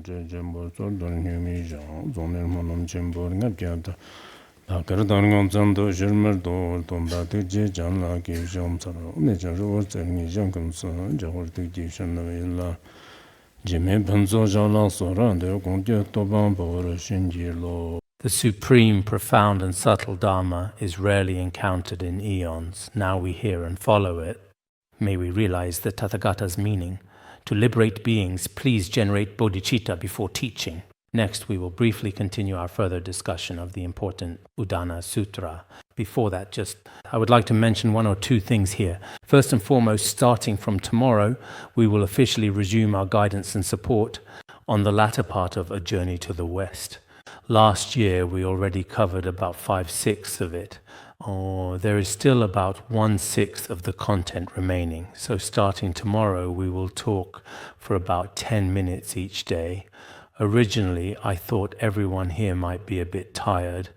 Khenpo Sodargye.Udāna The supreme, profound and subtle Dharma is rarely encountered in eons. Now we hear and follow it. May we realize the Tathagata's meaning. To liberate beings, please generate bodhicitta before teaching. Next, we will briefly continue our further discussion of the important Udāna Sutra. Before that, I would like to mention one or two things here. First and foremost, starting from tomorrow, we will officially resume our guidance and support on the latter part of A Journey to the West. Last year, we already covered about 5/6 of it. There is still about 1/6 of the content remaining. So starting tomorrow, we will talk for about 10 minutes each day. Originally, I thought everyone here might be a bit tired,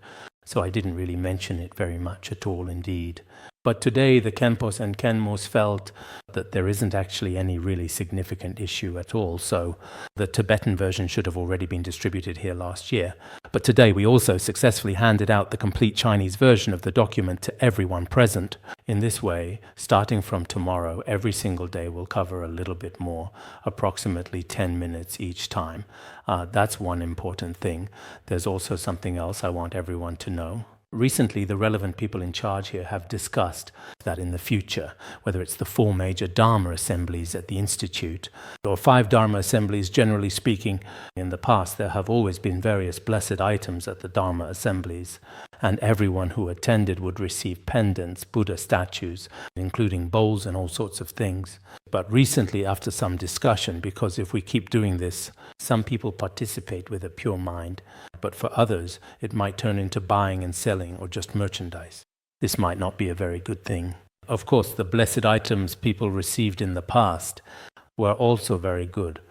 so I didn't really mention it very much at all indeed. But today, the Khenpos and Khenmos felt that there isn't actually any really significant issue at all, so the Tibetan version should have already been distributed here last year. But today, we also successfully handed out the complete Chinese version of the document to everyone present. In this way, starting from tomorrow, every single day will cover a little bit more, approximately 10 minutes each time. That's one important thing. There's also something else I want everyone to know. Recently, the relevant people in charge here have discussed that in the future, whether it's the 4 major Dharma assemblies at the Institute, or 5 Dharma assemblies, generally speaking, in the past there have always been various blessed items at the Dharma assemblies, and everyone who attended would receive pendants, Buddha statues, including bowls and all sorts of things. But recently, after some discussion, because if we keep doing this, some people participate with a pure mind, but for others, it might turn into buying and selling or just merchandise. This might not be a very good thing. Of course, the blessed items people received in the past were also very good.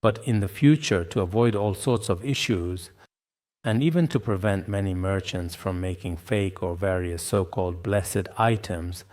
But in the future, to avoid all sorts of issues, and even to prevent many merchants from making fake or various so-called blessed items,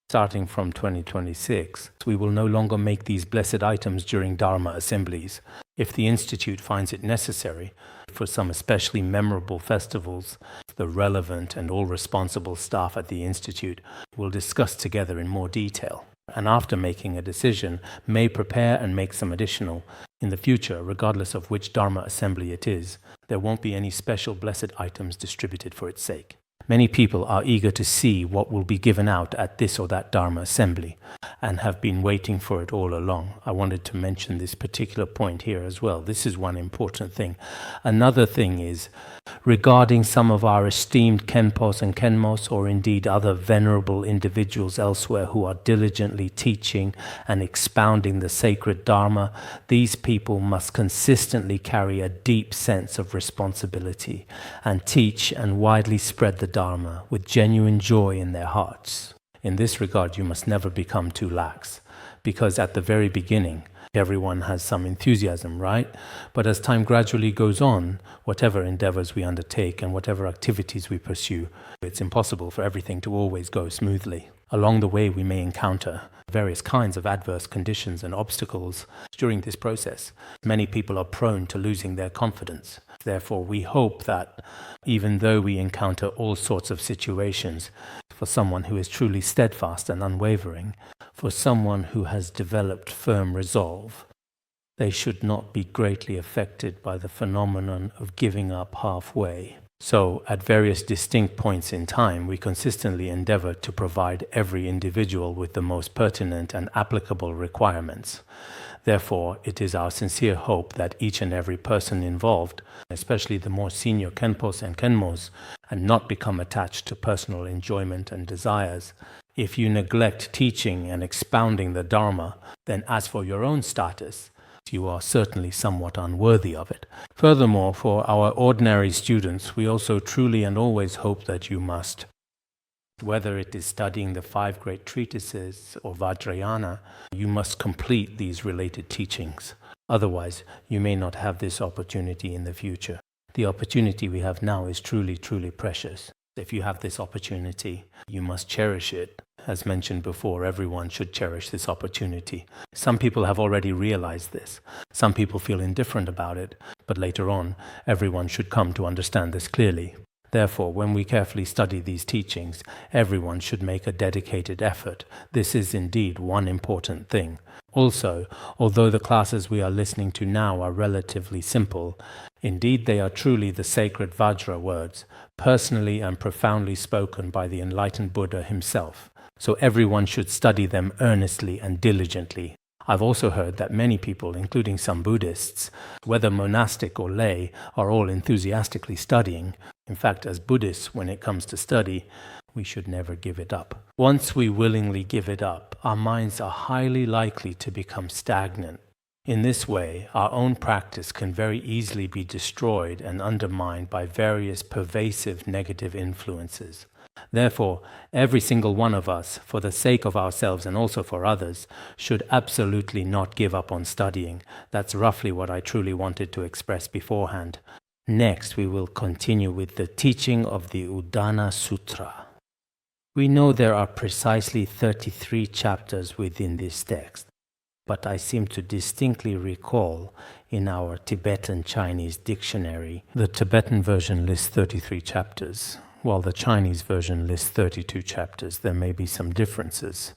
starting from 2026, we will no longer make these blessed items during Dharma assemblies. If the Institute finds it necessary, for some especially memorable festivals, the relevant and all responsible staff at the Institute will discuss together in more detail, and after making a decision, may prepare and make some additional. In the future, regardless of which Dharma assembly it is, there won't be any special blessed items distributed for its sake. Many people are eager to see what will be given out at this or that Dharma assembly and have been waiting for it all along. I wanted to mention this particular point here as well. This is one important thing. Another thing is regarding some of our esteemed Khenpos and Khenmos, or indeed other venerable individuals elsewhere who are diligently teaching and expounding the sacred Dharma, these people must consistently carry a deep sense of responsibility and teach and widely spread the Dharma with genuine joy in their hearts. In this regard, you must never become too lax, because at the very beginning, everyone has some enthusiasm, right? But as time gradually goes on, whatever endeavors we undertake and whatever activities we pursue, it's impossible for everything to always go smoothly. Along the way, we may encounter various kinds of adverse conditions and obstacles during this process. Many people are prone to losing their confidence. Therefore, we hope that even though we encounter all sorts of situations, for someone who is truly steadfast and unwavering, for someone who has developed firm resolve, they should not be greatly affected by the phenomenon of giving up halfway. So, at various distinct points in time, we consistently endeavor to provide every individual with the most pertinent and applicable requirements. Therefore, it is our sincere hope that each and every person involved, especially the more senior Khenpos and Khenmos, and not become attached to personal enjoyment and desires. If you neglect teaching and expounding the Dharma, then as for your own status, you are certainly somewhat unworthy of it. Furthermore, for our ordinary students, we also truly and always hope that you must, whether it is studying the 5 great treatises or Vajrayana, you must complete these related teachings. Otherwise, you may not have this opportunity in the future. The opportunity we have now is truly, truly precious. If you have this opportunity, you must cherish it. As mentioned before, everyone should cherish this opportunity. Some people have already realized this. Some people feel indifferent about it, but later on, everyone should come to understand this clearly. Therefore, when we carefully study these teachings, everyone should make a dedicated effort. This is indeed one important thing. Also, although the classes we are listening to now are relatively simple, indeed they are truly the sacred Vajra words, personally and profoundly spoken by the enlightened Buddha himself. So everyone should study them earnestly and diligently. I've also heard that many people, including some Buddhists, whether monastic or lay, are all enthusiastically studying. In fact, as Buddhists, when it comes to study, we should never give it up. Once we willingly give it up, our minds are highly likely to become stagnant. In this way, our own practice can very easily be destroyed and undermined by various pervasive negative influences. Therefore, every single one of us, for the sake of ourselves and also for others, should absolutely not give up on studying. That's roughly what I truly wanted to express beforehand. Next, we will continue with the teaching of the Udāna Sūtra. We know there are precisely 33 chapters within this text, but I seem to distinctly recall in our Tibetan Chinese dictionary, the Tibetan version lists 33 chapters, while the Chinese version lists 32 chapters. There may be some differences.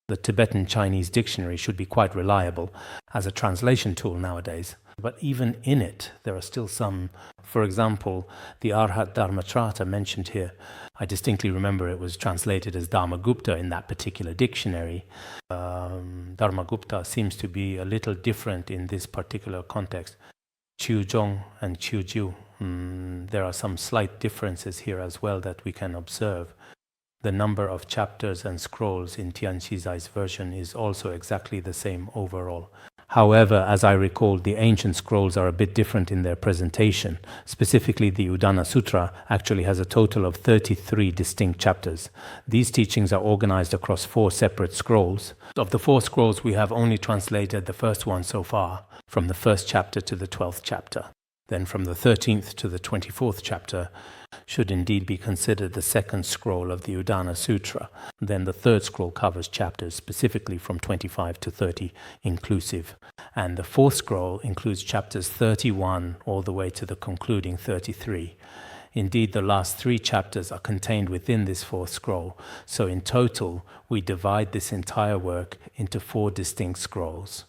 The Tibetan Chinese dictionary should be quite reliable as a translation tool nowadays, but even in it, there are still some. For example, the Arhat Dharmatrata mentioned here, I distinctly remember it was translated as Dharmagupta in that particular dictionary. Dharmagupta seems to be a little different in this particular context. Chuzhong and Chujiu, there are some slight differences here as well that we can observe. The number of chapters and scrolls in Tianxizai's version is also exactly the same overall. However, as I recall, the ancient scrolls are a bit different in their presentation. Specifically, the Udāna Sūtra actually has a total of 33 distinct chapters. These teachings are organized across 4 separate scrolls. Of the 4 scrolls, we have only translated the first one so far, from the 1st chapter to the 12th chapter. Then from the 13th to the 24th chapter should indeed be considered the 2nd scroll of the Udāna Sūtra. Then the 3rd scroll covers chapters specifically from 25 to 30 inclusive. And the 4th scroll includes chapters 31 all the way to the concluding 33. Indeed, the last 3 chapters are contained within this 4th scroll. So in total, we divide this entire work into 4 distinct scrolls.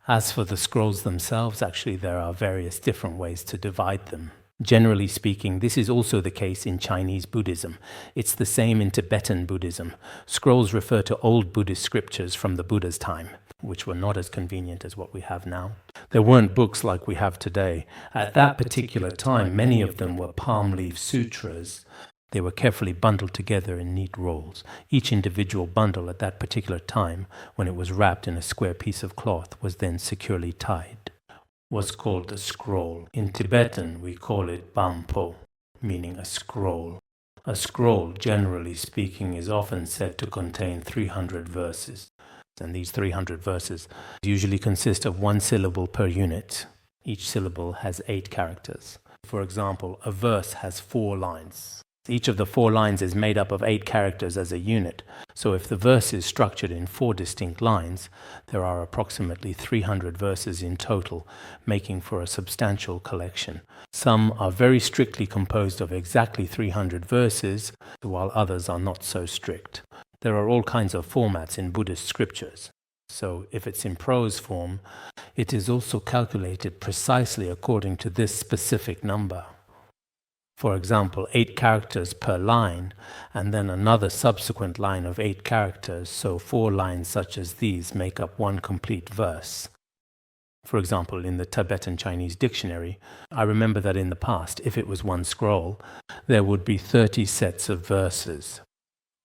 As for the scrolls themselves, actually there are various different ways to divide them. Generally speaking, this is also the case in Chinese Buddhism. It's the same in Tibetan Buddhism. Scrolls refer to old Buddhist scriptures from the Buddha's time, which were not as convenient as what we have now. There weren't books like we have today. At that particular time, many of them were palm leaf sutras. They were carefully bundled together in neat rolls. Each individual bundle at that particular time, when it was wrapped in a square piece of cloth, was then securely tied. Was called a scroll. In Tibetan, we call it bampo, meaning a scroll. A scroll, generally speaking, is often said to contain 300 verses. And these 300 verses usually consist of 1 syllable per unit. Each syllable has 8 characters. For example, a verse has 4 lines. Each of the 4 lines is made up of 8 characters as a unit. So if the verse is structured in 4 distinct lines, there are approximately 300 verses in total, making for a substantial collection. Some are very strictly composed of exactly 300 verses, while others are not so strict. There are all kinds of formats in Buddhist scriptures. So if it's in prose form, it is also calculated precisely according to this specific number. For example, 8 characters per line, and then another subsequent line of 8 characters, so 4 lines such as these make up 1 complete verse. For example, in the Tibetan Chinese dictionary, I remember that in the past, if it was 1 scroll, there would be 30 sets of verses.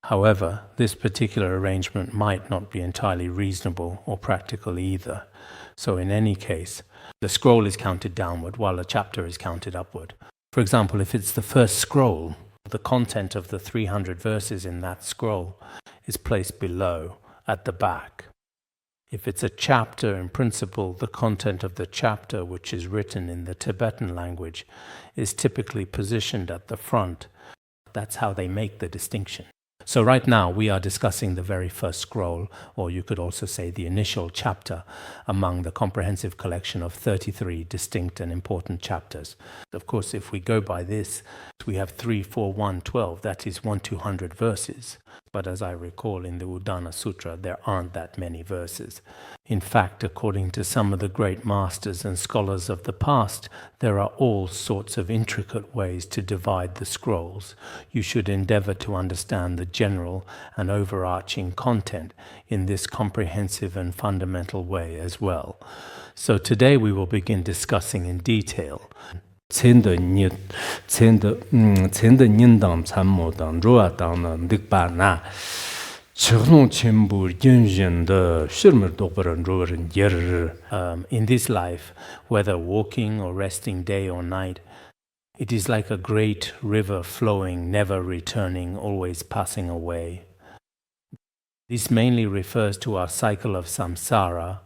However, this particular arrangement might not be entirely reasonable or practical either. So in any case, the scroll is counted downward while a chapter is counted upward. For example, if it's the first scroll, the content of the 300 verses in that scroll is placed below, at the back. If it's a chapter, in principle, the content of the chapter, which is written in the Tibetan language, is typically positioned at the front. That's how they make the distinction. So right now we are discussing the very first scroll, or you could also say the initial chapter among the comprehensive collection of 33 distinct and important chapters. Of course, if we go by this, we have 3, 4, 1, 12. That is 1-200 verses. But as I recall in the Udāna Sūtra, there aren't that many verses. In fact, according to some of the great masters and scholars of the past, there are all sorts of intricate ways to divide the scrolls. You should endeavor to understand the general and overarching content in this comprehensive and fundamental way as well. So today we will begin discussing in detail Cenda nyindam tsammo dang ruwa dang na dikpa na chiglong chenbu yunjin de shirmir dokparan ruwarin yer. In this life, whether walking or resting day or night, it is like a great river flowing, never returning, always passing away. This mainly refers to our cycle of samsara.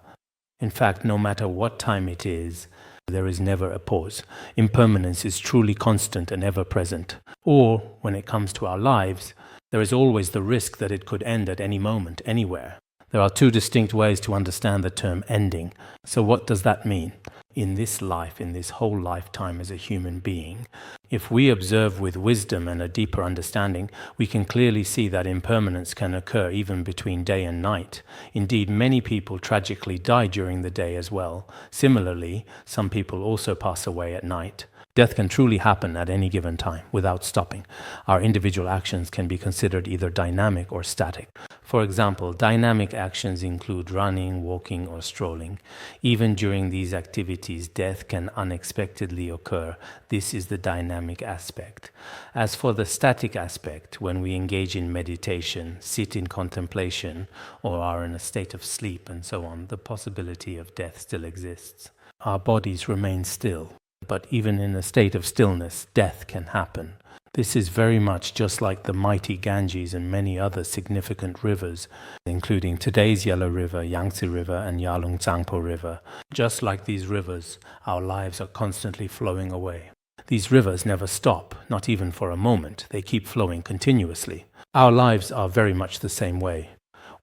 In fact, no matter what time it is, there is never a pause. Impermanence is truly constant and ever-present. Or, when it comes to our lives, there is always the risk that it could end at any moment, anywhere. There are two distinct ways to understand the term ending. So what does that mean? In this life, in this whole lifetime as a human being, if we observe with wisdom and a deeper understanding, we can clearly see that impermanence can occur even between day and night. Indeed, many people tragically die during the day as well. Similarly, some people also pass away at night. Death can truly happen at any given time without stopping. Our individual actions can be considered either dynamic or static. For example, dynamic actions include running, walking, or strolling. Even during these activities, death can unexpectedly occur. This is the dynamic aspect. As for the static aspect, when we engage in meditation, sit in contemplation, or are in a state of sleep and so on, the possibility of death still exists. Our bodies remain still. But even in a state of stillness, death can happen. This is very much just like the mighty Ganges and many other significant rivers, including today's Yellow River, Yangtze River, and Yalung Tsangpo River. Just like these rivers, our lives are constantly flowing away. These rivers never stop, not even for a moment. They keep flowing continuously. Our lives are very much the same way.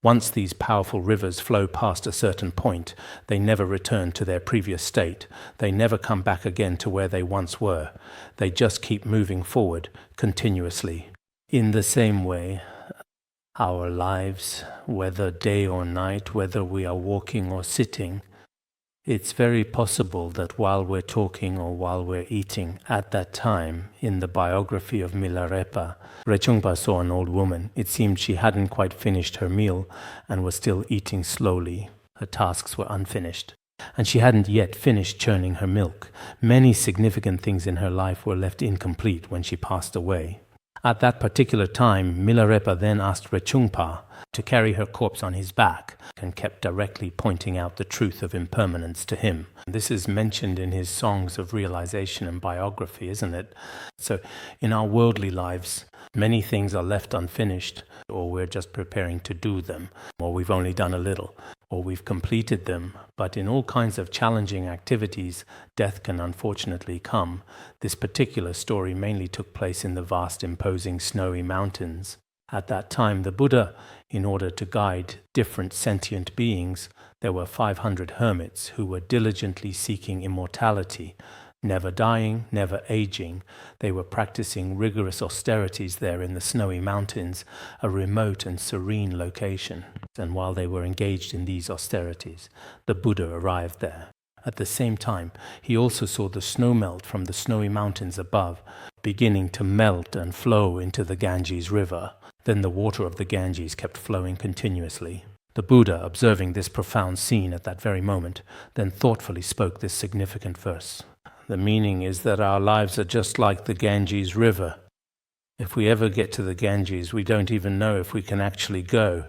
Once these powerful rivers flow past a certain point, they never return to their previous state. They never come back again to where they once were. They just keep moving forward continuously. In the same way, our lives, whether day or night, whether we are walking or sitting, it's very possible that while we're talking or while we're eating, at that time, in the biography of Milarepa, Rechungpa saw an old woman. It seemed she hadn't quite finished her meal and was still eating slowly. Her tasks were unfinished, and she hadn't yet finished churning her milk. Many significant things in her life were left incomplete when she passed away. At that particular time, Milarepa then asked Rechungpa to carry her corpse on his back and kept directly pointing out the truth of impermanence to him. This is mentioned in his songs of realization and biography, isn't it? So in our worldly lives, many things are left unfinished, or we're just preparing to do them, or we've only done a little, or we've completed them. But in all kinds of challenging activities, death can unfortunately come. This particular story mainly took place in the vast, imposing snowy mountains. At that time, the Buddha, in order to guide different sentient beings, there were 500 hermits who were diligently seeking immortality, never dying, never aging. They were practicing rigorous austerities there in the snowy mountains, a remote and serene location. And while they were engaged in these austerities, the Buddha arrived there. At the same time, he also saw the snow melt from the snowy mountains above, beginning to melt and flow into the Ganges River. Then the water of the Ganges kept flowing continuously. The Buddha, observing this profound scene at that very moment, then thoughtfully spoke this significant verse. The meaning is that our lives are just like the Ganges River. If we ever get to the Ganges, we don't even know if we can actually go.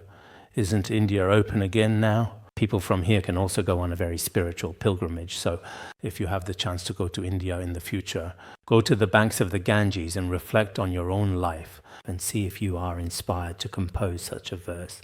Isn't India open again now? People from here can also go on a very spiritual pilgrimage. So if you have the chance to go to India in the future, Go to the banks of the Ganges and reflect on your own life and see if you are inspired to compose such a verse.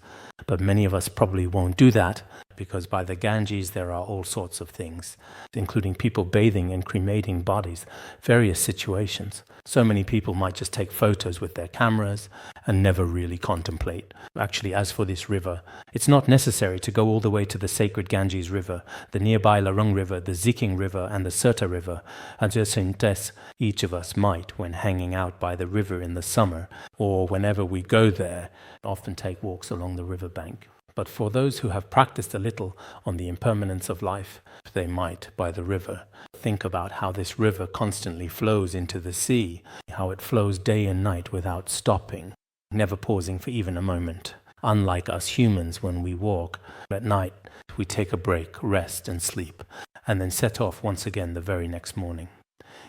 But many of us probably won't do that, because by the Ganges there are all sorts of things, including people bathing and cremating bodies, various situations. So many people might just take photos with their cameras and never really contemplate. Actually, as for this river, it's not necessary to go all the way to the sacred Ganges River, the nearby Larung River, the Ziking River, and the Sirta River, as each of us might when hanging out by the river in the summer, or whenever we go there, often take walks along the riverbank. But for those who have practiced a little on the impermanence of life, they might, by the river, think about how this river constantly flows into the sea, how it flows day and night without stopping, never pausing for even a moment. Unlike us humans, when we walk at night, we take a break, rest and sleep, and then set off once again the very next morning.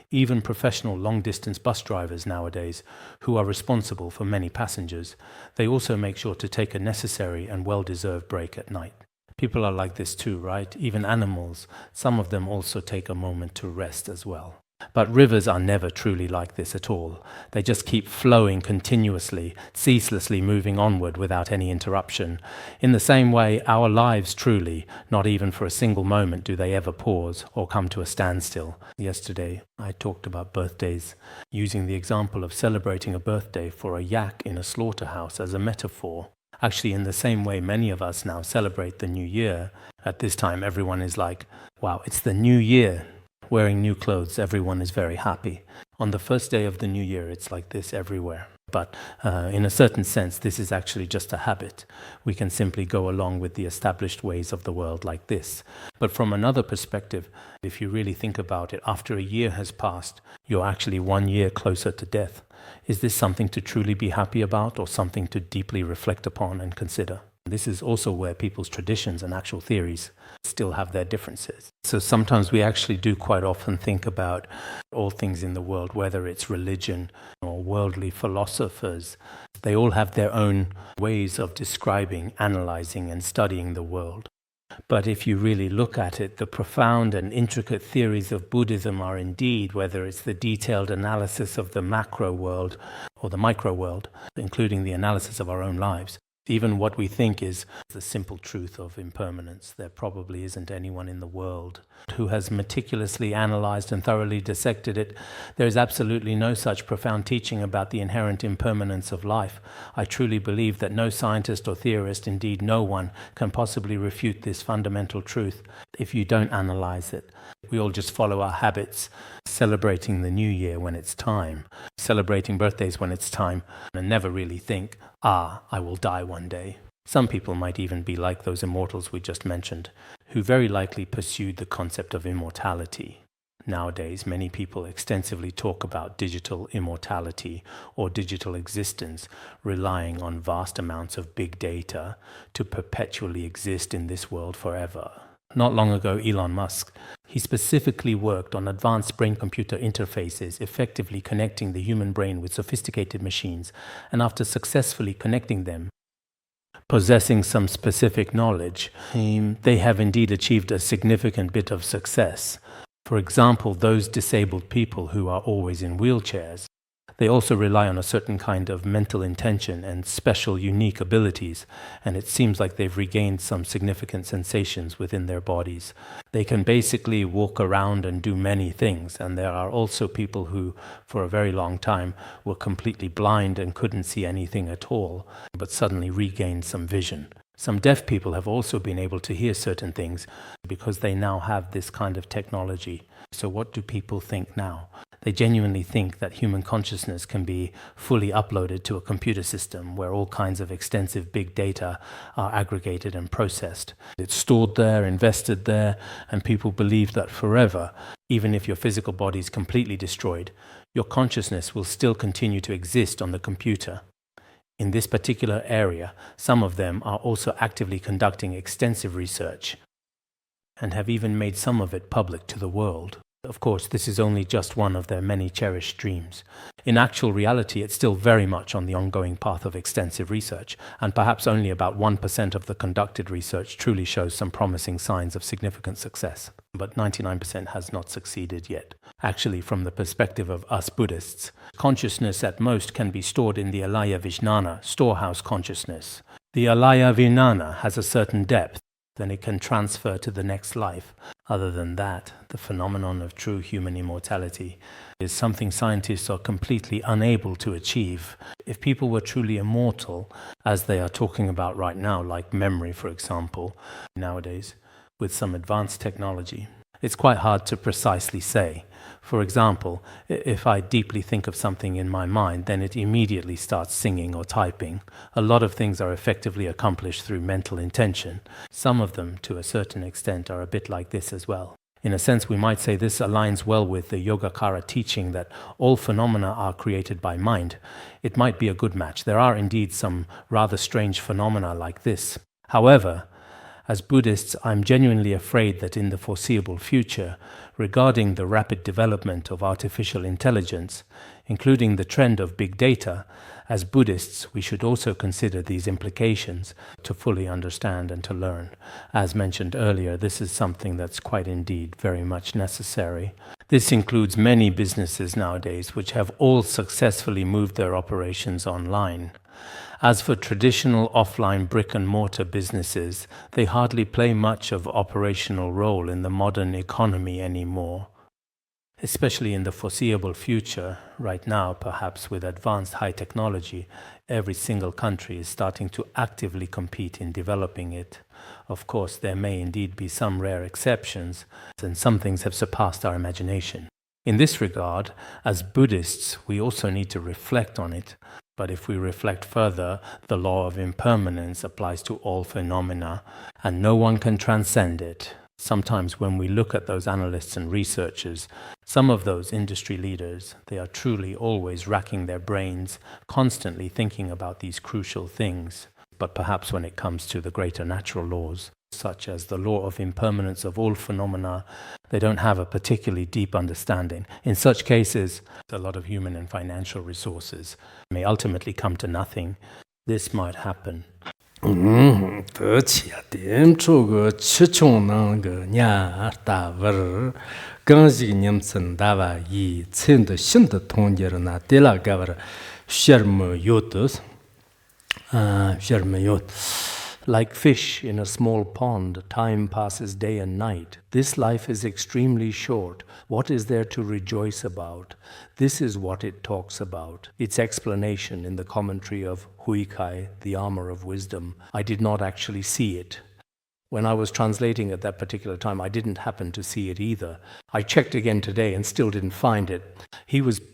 Even professional long-distance bus drivers nowadays, who are responsible for many passengers, they also make sure to take a necessary and well-deserved break at night. People are like this too, right? Even animals, some of them also take a moment to rest as well. But rivers are never truly like this at all. They just keep flowing continuously, ceaselessly moving onward without any interruption. In the same way, our lives truly, not even for a single moment do they ever pause or come to a standstill. Yesterday, I talked about birthdays, using the example of celebrating a birthday for a yak in a slaughterhouse as a metaphor. Actually, in the same way many of us now celebrate the new year. At this time, everyone is like, wow, it's the new year. Wearing new clothes, everyone is very happy. On the first day of the new year, it's like this everywhere. But in a certain sense, this is actually just a habit. We can simply go along with the established ways of the world like this. But from another perspective, if you really think about it, after a year has passed, you're actually 1 year closer to death. Is this something to truly be happy about, or something to deeply reflect upon and consider? This is also where people's traditions and actual theories still have their differences. So sometimes we actually do quite often think about all things in the world, whether it's religion or worldly philosophers. They all have their own ways of describing, analyzing, and studying the world. But if you really look at it, the profound and intricate theories of Buddhism are indeed, whether it's the detailed analysis of the macro world or the micro world, including the analysis of our own lives, even what we think is the simple truth of impermanence. There probably isn't anyone in the world who has meticulously analyzed and thoroughly dissected it. There is absolutely no such profound teaching about the inherent impermanence of life. I truly believe that no scientist or theorist, indeed no one, can possibly refute this fundamental truth if you don't analyze it. We all just follow our habits, celebrating the new year when it's time, celebrating birthdays when it's time, and never really think, I will die one day. Some people might even be like those immortals we just mentioned, who very likely pursued the concept of immortality. Nowadays, many people extensively talk about digital immortality or digital existence, relying on vast amounts of big data to perpetually exist in this world forever. Not long ago, Elon Musk, he specifically worked on advanced brain-computer interfaces, effectively connecting the human brain with sophisticated machines, and after successfully connecting them, possessing some specific knowledge, they have indeed achieved a significant bit of success. For example, those disabled people who are always in wheelchairs, they also rely on a certain kind of mental intention and special, unique abilities, and it seems like they've regained some significant sensations within their bodies. They can basically walk around and do many things, and there are also people who, for a very long time, were completely blind and couldn't see anything at all, but suddenly regained some vision. Some deaf people have also been able to hear certain things because they now have this kind of technology. So what do people think now? They genuinely think that human consciousness can be fully uploaded to a computer system where all kinds of extensive big data are aggregated and processed. It's stored there, invested there, and people believe that forever, even if your physical body is completely destroyed, your consciousness will still continue to exist on the computer. In this particular area, some of them are also actively conducting extensive research and have even made some of it public to the world. Of course, this is only just one of their many cherished dreams. In actual reality, it's still very much on the ongoing path of extensive research, and perhaps only about 1% of the conducted research truly shows some promising signs of significant success. but 99% has not succeeded yet. Actually, from the perspective of us Buddhists, consciousness at most can be stored in the alaya vijnana, storehouse consciousness. The alaya vijnana has a certain depth, then it can transfer to the next life. Other than that, the phenomenon of true human immortality is something scientists are completely unable to achieve. If people were truly immortal, as they are talking about right now, like memory, for example, nowadays, with some advanced technology, it's quite hard to precisely say. For example, if I deeply think of something in my mind, then it immediately starts singing or typing. A lot of things are effectively accomplished through mental intention. Some of them, to a certain extent, are a bit like this as well. In a sense, we might say this aligns well with the Yogacara teaching that all phenomena are created by mind. It might be a good match. There are indeed some rather strange phenomena like this. However, as Buddhists, I'm genuinely afraid that in the foreseeable future, regarding the rapid development of artificial intelligence, including the trend of big data, as Buddhists, we should also consider these implications to fully understand and to learn. As mentioned earlier, this is something that's quite indeed very much necessary. This includes many businesses nowadays which have all successfully moved their operations online. As for traditional offline brick-and-mortar businesses, they hardly play much of operational role in the modern economy anymore. Especially in the foreseeable future, right now, perhaps with advanced high technology, every single country is starting to actively compete in developing it. Of course, there may indeed be some rare exceptions, and some things have surpassed our imagination. In this regard, as Buddhists, we also need to reflect on it. But if we reflect further, the law of impermanence applies to all phenomena, and no one can transcend it. Sometimes when we look at those analysts and researchers, some of those industry leaders, they are truly always racking their brains, constantly thinking about these crucial things. But perhaps when it comes to the greater natural laws, such as the law of impermanence of all phenomena, they don't have a particularly deep understanding. In such cases, a lot of human and financial resources may ultimately come to nothing. This might happen. 得起啊，点出个七穷那个伢大味儿，刚是年轻大娃一趁的新的同年人那得了个味儿，学么有的，学么有。 Like fish in a small pond, time passes day and night. This life is extremely short. What is there to rejoice about? This is what it talks about. Its explanation in the commentary of Huikai, the Armor of Wisdom. I did not actually see it. When I was translating at that particular time, I didn't happen to see it either. I checked again today and still didn't find it.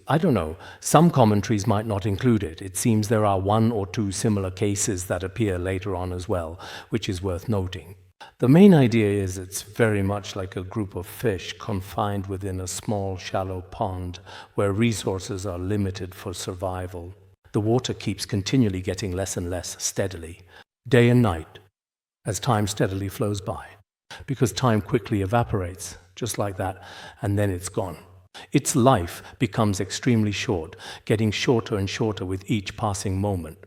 I don't know, some commentaries might not include it. It seems there are 1 or 2 similar cases that appear later on as well, which is worth noting. The main idea is it's very much like a group of fish confined within a small, shallow pond where resources are limited for survival. The water keeps continually getting less and less steadily, day and night, as time steadily flows by, because time quickly evaporates, just like that, and then it's gone. Its life becomes extremely short, getting shorter and shorter with each passing moment.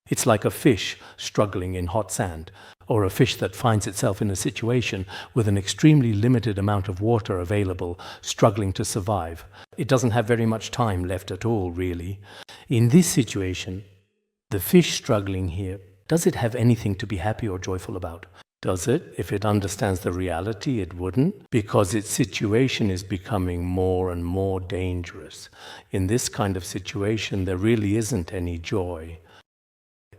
It's like a fish struggling in hot sand, or a fish that finds itself in a situation with an extremely limited amount of water available, struggling to survive. It doesn't have very much time left at all, really. In this situation, the fish struggling here, does it have anything to be happy or joyful about? Does it? If it understands the reality, it wouldn't, because its situation is becoming more and more dangerous. In this kind of situation, there really isn't any joy.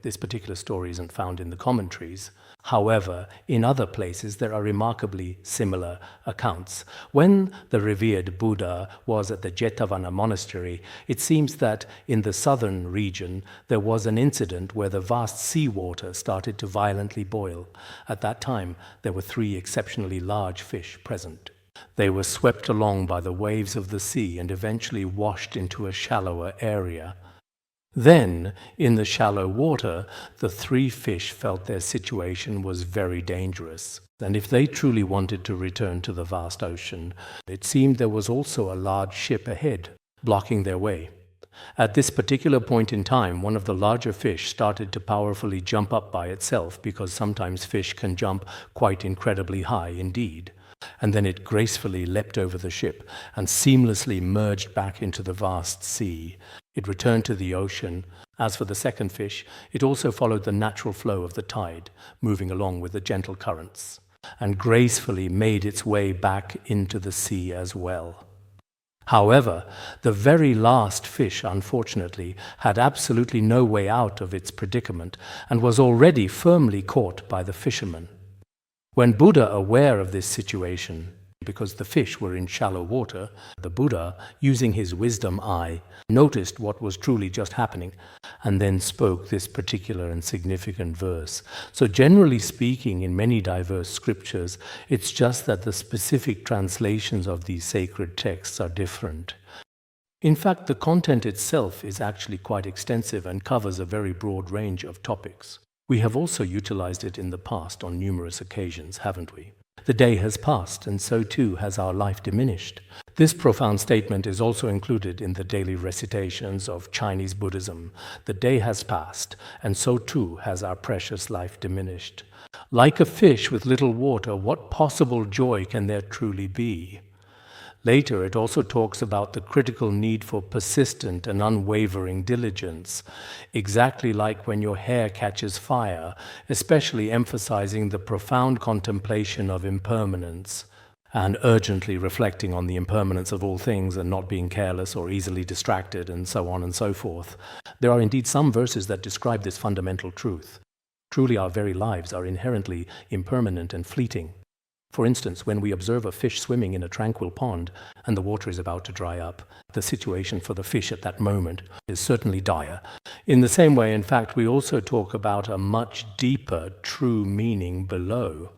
This particular story isn't found in the commentaries. However, in other places there are remarkably similar accounts. When the revered Buddha was at the Jetavana monastery, it seems that in the southern region there was an incident where the vast seawater started to violently boil. At that time, there were 3 exceptionally large fish present. They were swept along by the waves of the sea and eventually washed into a shallower area. Then, in the shallow water, the 3 fish felt their situation was very dangerous. And if they truly wanted to return to the vast ocean, it seemed there was also a large ship ahead, blocking their way. At this particular point in time, one of the larger fish started to powerfully jump up by itself, because sometimes fish can jump quite incredibly high indeed. and then it gracefully leapt over the ship and seamlessly merged back into the vast sea. It returned to the ocean. As for the second fish, it also followed the natural flow of the tide, moving along with the gentle currents, and gracefully made its way back into the sea as well. However, the very last fish, unfortunately, had absolutely no way out of its predicament and was already firmly caught by the fisherman. When Buddha, aware of this situation, because the fish were in shallow water, the Buddha, using his wisdom eye, noticed what was truly just happening and then spoke this particular and significant verse. So generally speaking, in many diverse scriptures, it's just that the specific translations of these sacred texts are different. In fact, the content itself is actually quite extensive and covers a very broad range of topics. We have also utilized it in the past on numerous occasions, haven't we? The day has passed, and so too has our life diminished. This profound statement is also included in the daily recitations of Chinese Buddhism. The day has passed, and so too has our precious life diminished. Like a fish with little water, what possible joy can there truly be? Later, it also talks about the critical need for persistent and unwavering diligence, exactly like when your hair catches fire, especially emphasizing the profound contemplation of impermanence and urgently reflecting on the impermanence of all things and not being careless or easily distracted and so on and so forth. There are indeed some verses that describe this fundamental truth. Truly, our very lives are inherently impermanent and fleeting. For instance, when we observe a fish swimming in a tranquil pond and the water is about to dry up, the situation for the fish at that moment is certainly dire. In the same way, in fact, we also talk about a much deeper, true meaning below.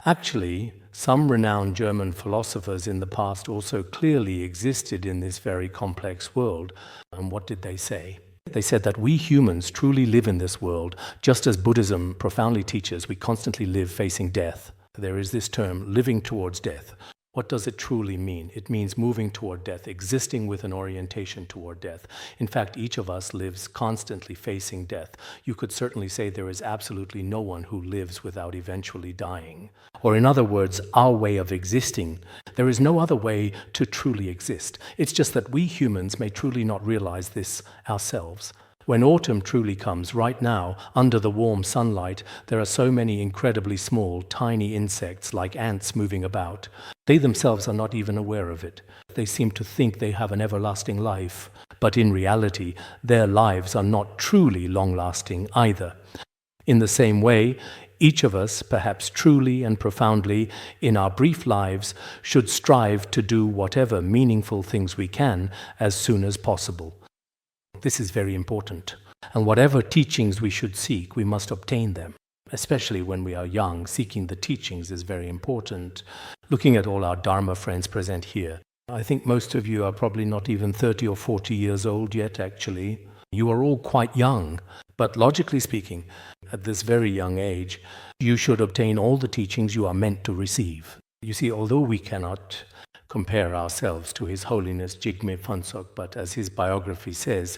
Actually, some renowned German philosophers in the past also clearly existed in this very complex world. And what did they say? They said that we humans truly live in this world, just as Buddhism profoundly teaches we constantly live facing death. There is this term, living towards death. What does it truly mean? It means moving toward death, existing with an orientation toward death. In fact, each of us lives constantly facing death. You could certainly say there is absolutely no one who lives without eventually dying. Or in other words, our way of existing. There is no other way to truly exist. It's just that we humans may truly not realize this ourselves. When autumn truly comes, right now, under the warm sunlight, there are so many incredibly small, tiny insects like ants moving about. They themselves are not even aware of it. They seem to think they have an everlasting life, but in reality, their lives are not truly long-lasting either. In the same way, each of us, perhaps truly and profoundly, in our brief lives, should strive to do whatever meaningful things we can as soon as possible. This is very important, and whatever teachings we should seek, we must obtain them. Especially when we are young, seeking the teachings is very important. Looking at all our Dharma friends present here, I think most of you are probably not even 30 or 40 years old yet, actually. You are all quite young, but logically speaking, at this very young age, you should obtain all the teachings you are meant to receive. You see, although we cannot compare ourselves to His Holiness Jigme Phuntsok, but as his biography says,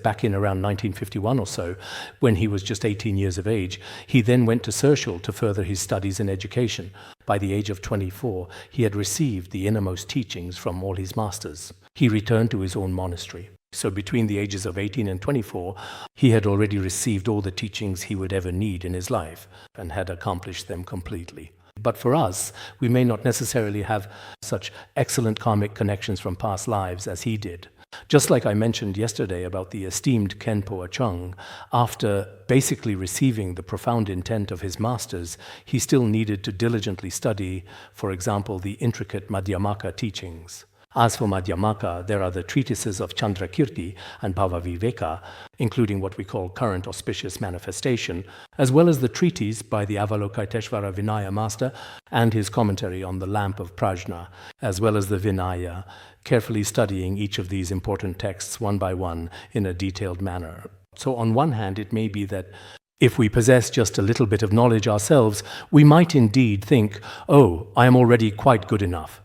back in around 1951 or so, when he was just 18 years of age, he then went to Sershul to further his studies and education. By the age of 24, he had received the innermost teachings from all his masters. He returned to his own monastery. So between the ages of 18 and 24, he had already received all the teachings he would ever need in his life and had accomplished them completely. But for us, we may not necessarily have such excellent karmic connections from past lives as he did. Just like I mentioned yesterday about the esteemed Khenpo Achung, after basically receiving the profound intent of his masters, he still needed to diligently study, for example, the intricate Madhyamaka teachings. As for Madhyamaka, there are the treatises of Chandrakirti and Bhavaviveka, including what we call current auspicious manifestation, as well as the treatise by the Avalokiteshvara Vinaya master and his commentary on the lamp of Prajna, as well as the Vinaya, carefully studying each of these important texts one by one in a detailed manner. So on one hand, it may be that if we possess just a little bit of knowledge ourselves, we might indeed think, oh, I am already quite good enough.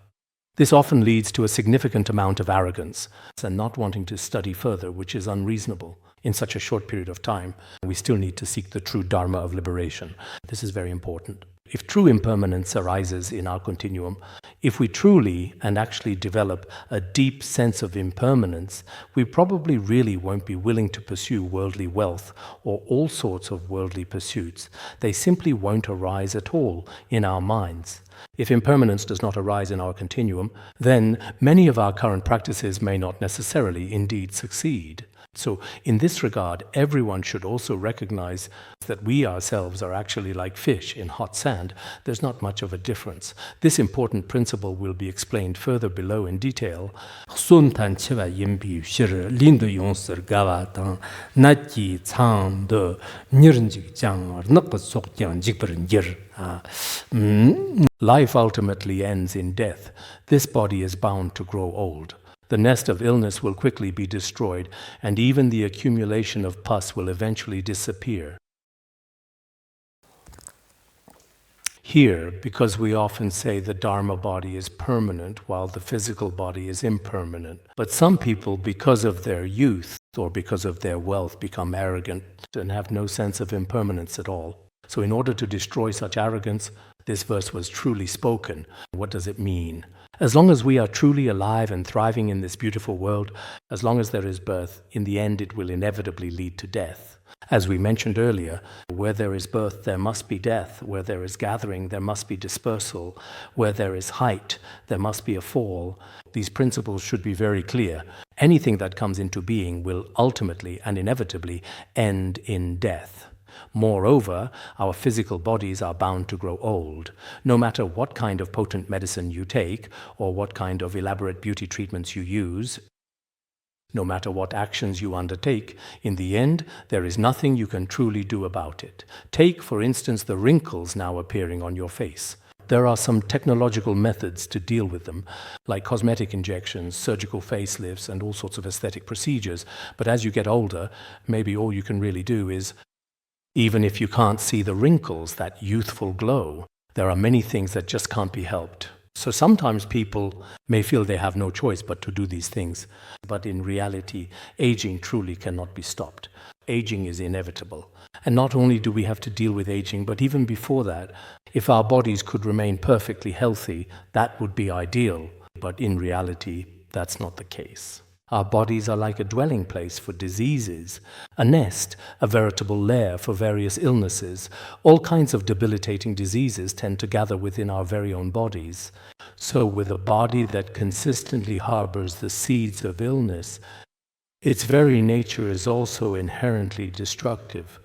This often leads to a significant amount of arrogance and not wanting to study further, which is unreasonable. In such a short period of time, we still need to seek the true Dharma of liberation. This is very important. If true impermanence arises in our continuum, if we truly and actually develop a deep sense of impermanence, we probably really won't be willing to pursue worldly wealth or all sorts of worldly pursuits. They simply won't arise at all in our minds. If impermanence does not arise in our continuum, then many of our current practices may not necessarily indeed succeed. So in this regard, everyone should also recognize that we ourselves are actually like fish in hot sand. There's not much of a difference. This important principle will be explained further below in detail. Sun tan chiwa yinpi shir lindu yongsir gawa tang natji chang de nirnjik jang nak sok jang jikbar njir. Life ultimately ends in death. This body is bound to grow old. The nest of illness will quickly be destroyed, and even the accumulation of pus will eventually disappear. Here, because we often say the Dharma body is permanent while the physical body is impermanent, but some people, because of their youth or because of their wealth, become arrogant and have no sense of impermanence at all. So in order to destroy such arrogance, this verse was truly spoken. What does it mean? As long as we are truly alive and thriving in this beautiful world, as long as there is birth, in the end it will inevitably lead to death. As we mentioned earlier, where there is birth, there must be death. Where there is gathering, there must be dispersal. Where there is height, there must be a fall. These principles should be very clear. Anything that comes into being will ultimately and inevitably end in death. Moreover, our physical bodies are bound to grow old. No matter what kind of potent medicine you take, or what kind of elaborate beauty treatments you use, no matter what actions you undertake, in the end, there is nothing you can truly do about it. Take, for instance, the wrinkles now appearing on your face. There are some technological methods to deal with them, like cosmetic injections, surgical facelifts, and all sorts of aesthetic procedures. But as you get older, maybe all you can really do is, even if you can't see the wrinkles, that youthful glow, there are many things that just can't be helped. So sometimes people may feel they have no choice but to do these things. But in reality, aging truly cannot be stopped. Aging is inevitable. And not only do we have to deal with aging, but even before that, if our bodies could remain perfectly healthy, that would be ideal. But in reality, that's not the case. Our bodies are like a dwelling place for diseases, a nest, a veritable lair for various illnesses. All kinds of debilitating diseases tend to gather within our very own bodies. So with a body that consistently harbors the seeds of illness, its very nature is also inherently destructive.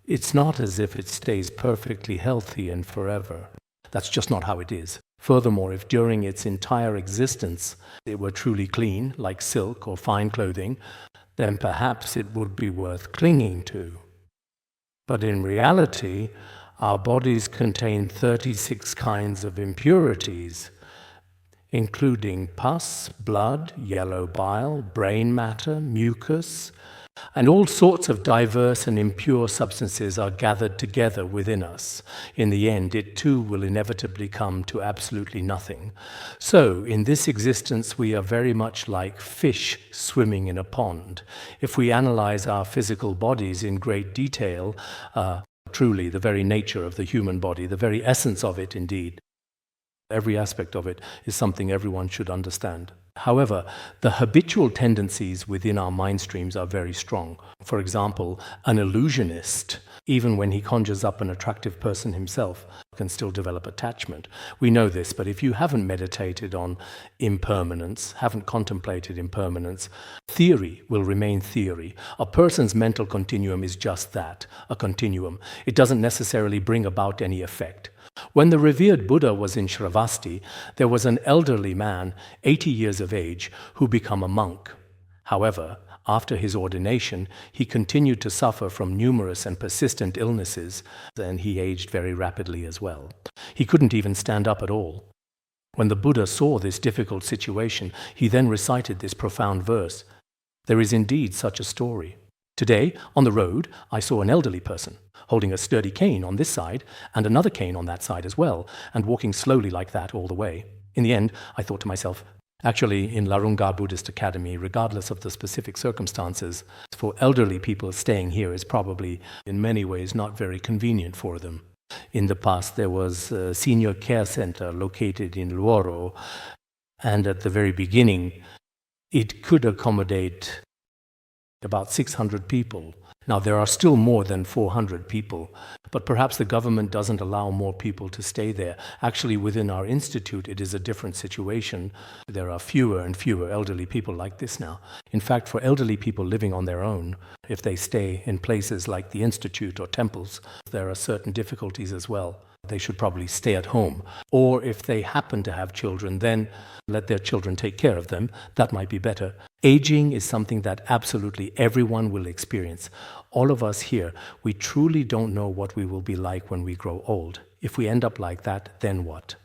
It's not as if it stays perfectly healthy and forever. That's just not how it is. Furthermore, if during its entire existence it were truly clean, like silk or fine clothing, then perhaps it would be worth clinging to. But in reality, our bodies contain 36 kinds of impurities, including pus, blood, yellow bile, brain matter, mucus, and all sorts of diverse and impure substances are gathered together within us. In the end, it too will inevitably come to absolutely nothing. So, in this existence, we are very much like fish swimming in a pond. If we analyze our physical bodies in great detail, truly the very nature of the human body, the very essence of it indeed, every aspect of it is something everyone should understand. However, the habitual tendencies within our mind streams are very strong. For example, an illusionist, even when he conjures up an attractive person himself, can still develop attachment. We know this, but if you haven't meditated on impermanence, haven't contemplated impermanence, theory will remain theory. A person's mental continuum is just that, a continuum. It doesn't necessarily bring about any effect. When the revered Buddha was in Shravasti, there was an elderly man, 80 years of age, who became a monk. However, after his ordination, he continued to suffer from numerous and persistent illnesses, and he aged very rapidly as well. He couldn't even stand up at all. When the Buddha saw this difficult situation, he then recited this profound verse. There is indeed such a story. Today, on the road, I saw an elderly person holding a sturdy cane on this side and another cane on that side as well, and walking slowly like that all the way. In the end, I thought to myself, actually, in Larunga Buddhist Academy, regardless of the specific circumstances, for elderly people staying here is probably in many ways not very convenient for them. In the past, there was a senior care center located in Luoro, and at the very beginning, it could accommodate about 600 people. Now, there are still more than 400 people, but perhaps the government doesn't allow more people to stay there. Actually, within our institute, it is a different situation. There are fewer and fewer elderly people like this now. In fact, for elderly people living on their own, if they stay in places like the institute or temples, there are certain difficulties as well. They should probably stay at home. Or if they happen to have children, then let their children take care of them. That might be better. Aging is something that absolutely everyone will experience. All of us here, we truly don't know what we will be like when we grow old. If we end up like that, then what?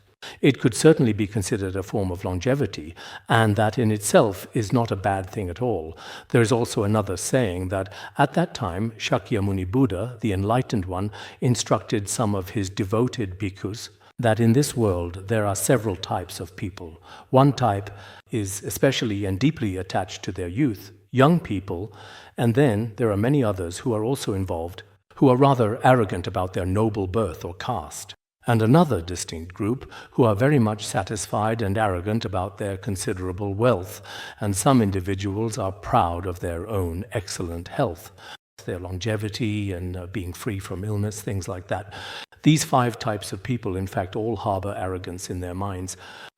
It could certainly be considered a form of longevity, and that in itself is not a bad thing at all. There is also another saying that at that time, Shakyamuni Buddha, the enlightened one, instructed some of his devoted bhikkhus that in this world there are several types of people. One type is especially and deeply attached to their youth, young people, and then there are many others who are also involved, who are rather arrogant about their noble birth or caste. And another distinct group who are very much satisfied and arrogant about their considerable wealth, and some individuals are proud of their own excellent health, their longevity and being free from illness, things like that. These 5 types of people, in fact, all harbor arrogance in their minds.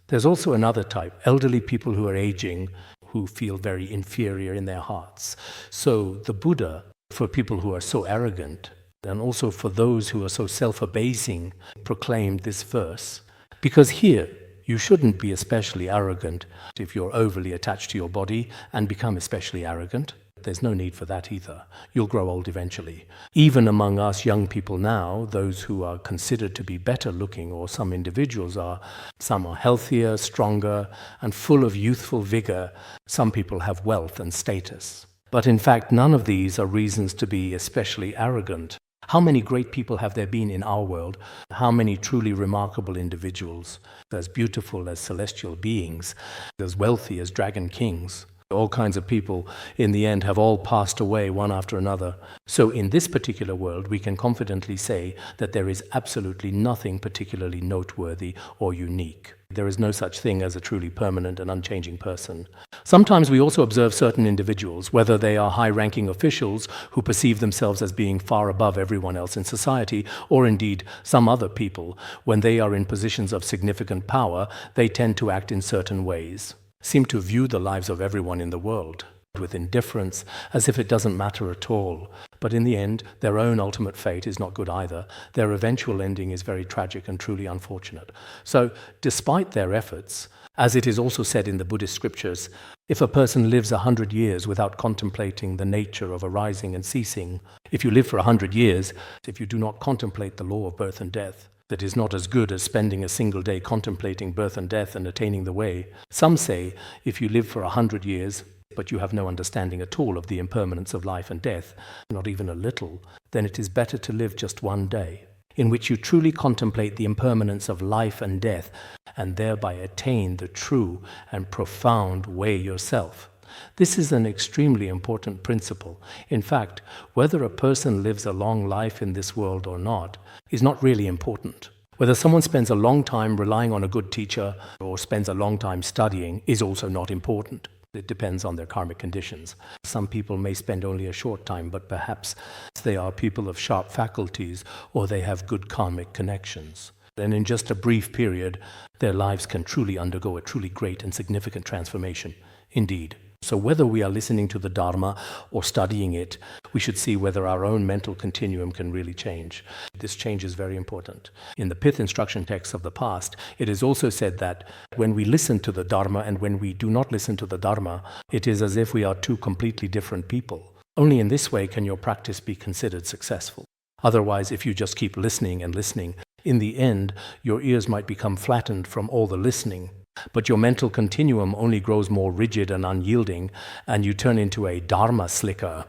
There's also another type, elderly people who are aging, who feel very inferior in their hearts. So the Buddha, for people who are so arrogant, and also for those who are so self-abasing, proclaimed this verse. Because here, you shouldn't be especially arrogant if you're overly attached to your body and become especially arrogant. There's no need for that either. You'll grow old eventually. Even among us young people now, those who are considered to be better looking, or some individuals are, some are healthier, stronger, and full of youthful vigor. Some people have wealth and status. But in fact, none of these are reasons to be especially arrogant. How many great people have there been in our world? How many truly remarkable individuals, as beautiful as celestial beings, as wealthy as dragon kings? All kinds of people, in the end, have all passed away one after another. So in this particular world, we can confidently say that there is absolutely nothing particularly noteworthy or unique. There is no such thing as a truly permanent and unchanging person. Sometimes we also observe certain individuals, whether they are high-ranking officials who perceive themselves as being far above everyone else in society, or indeed some other people, when they are in positions of significant power, they tend to act in certain ways, seem to view the lives of everyone in the world with indifference, as if it doesn't matter at all. But in the end, their own ultimate fate is not good either. Their eventual ending is very tragic and truly unfortunate. So, despite their efforts, as it is also said in the Buddhist scriptures, if a person lives 100 years without contemplating the nature of arising and ceasing, if you live for 100 years, if you do not contemplate the law of birth and death, that is not as good as spending a single day contemplating birth and death and attaining the way. Some say, if you live for 100 years, but you have no understanding at all of the impermanence of life and death, not even a little, then it is better to live just one day, in which you truly contemplate the impermanence of life and death, and thereby attain the true and profound way yourself. This is an extremely important principle. In fact, whether a person lives a long life in this world or not is not really important. Whether someone spends a long time relying on a good teacher or spends a long time studying is also not important. It depends on their karmic conditions. Some people may spend only a short time, but perhaps they are people of sharp faculties or they have good karmic connections. Then in just a brief period, their lives can truly undergo a truly great and significant transformation. Indeed. So whether we are listening to the Dharma or studying it, we should see whether our own mental continuum can really change. This change is very important. In the Pith instruction texts of the past, it is also said that when we listen to the Dharma and when we do not listen to the Dharma, it is as if we are two completely different people. Only in this way can your practice be considered successful. Otherwise, if you just keep listening and listening, in the end, your ears might become flattened from all the listening. But your mental continuum only grows more rigid and unyielding, and you turn into a dharma slicker.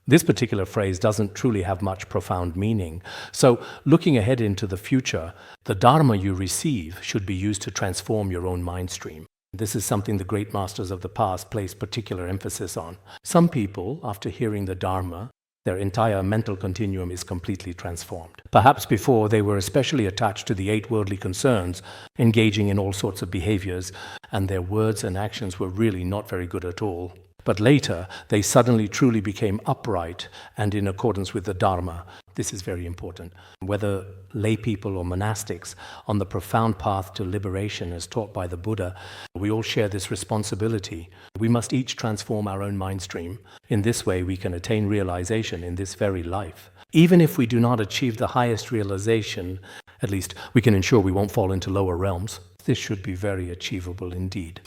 This particular phrase doesn't truly have much profound meaning. So, looking ahead into the future, the dharma you receive should be used to transform your own mind stream. This is something the great masters of the past placed particular emphasis on. Some people, after hearing the dharma, Their entire mental continuum is completely transformed. Perhaps before they were especially attached to the 8 worldly concerns, engaging in all sorts of behaviors, and their words and actions were really not very good at all. But later, they suddenly truly became upright and in accordance with the Dharma. This is very important. Whether lay people or monastics, on the profound path to liberation as taught by the Buddha, we all share this responsibility. We must each transform our own mind stream. In this way, we can attain realization in this very life. Even if we do not achieve the highest realization, at least we can ensure we won't fall into lower realms. This should be very achievable indeed.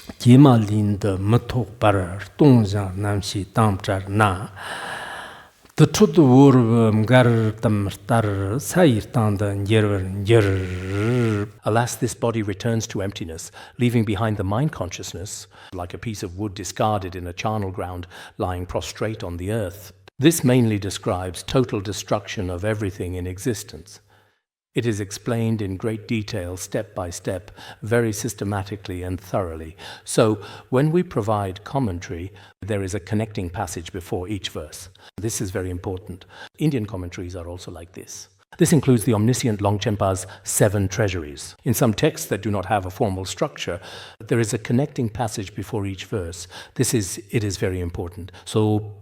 The truth Alas, this body returns to emptiness, leaving behind the mind consciousness, like a piece of wood discarded in a charnel ground, lying prostrate on the earth. This mainly describes total destruction of everything in existence. It is explained in great detail, step by step, very systematically and thoroughly. So, when we provide commentary, there is a connecting passage before each verse. This is very important. Indian commentaries are also like this. This includes the omniscient Longchenpa's 7 treasuries. In some texts that do not have a formal structure, there is a connecting passage before each verse. It is very important. So,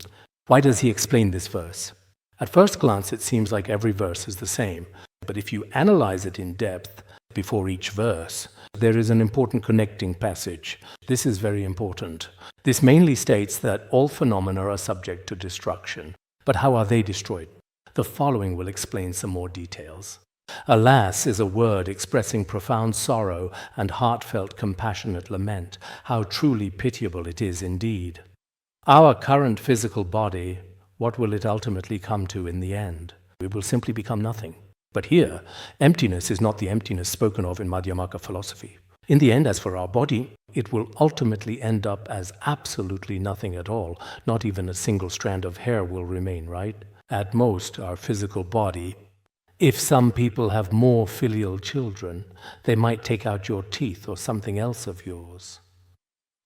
why does he explain this verse? At first glance, it seems like every verse is the same. But if you analyze it in depth before each verse, there is an important connecting passage. This is very important. This mainly states that all phenomena are subject to destruction. But how are they destroyed? The following will explain some more details. Alas is a word expressing profound sorrow and heartfelt compassionate lament. How truly pitiable it is indeed. Our current physical body, what will it ultimately come to in the end? It will simply become nothing. But here, emptiness is not the emptiness spoken of in Madhyamaka philosophy. In the end, as for our body, it will ultimately end up as absolutely nothing at all. Not even a single strand of hair will remain, right? At most, our physical body. If some people have more filial children, they might take out your teeth or something else of yours.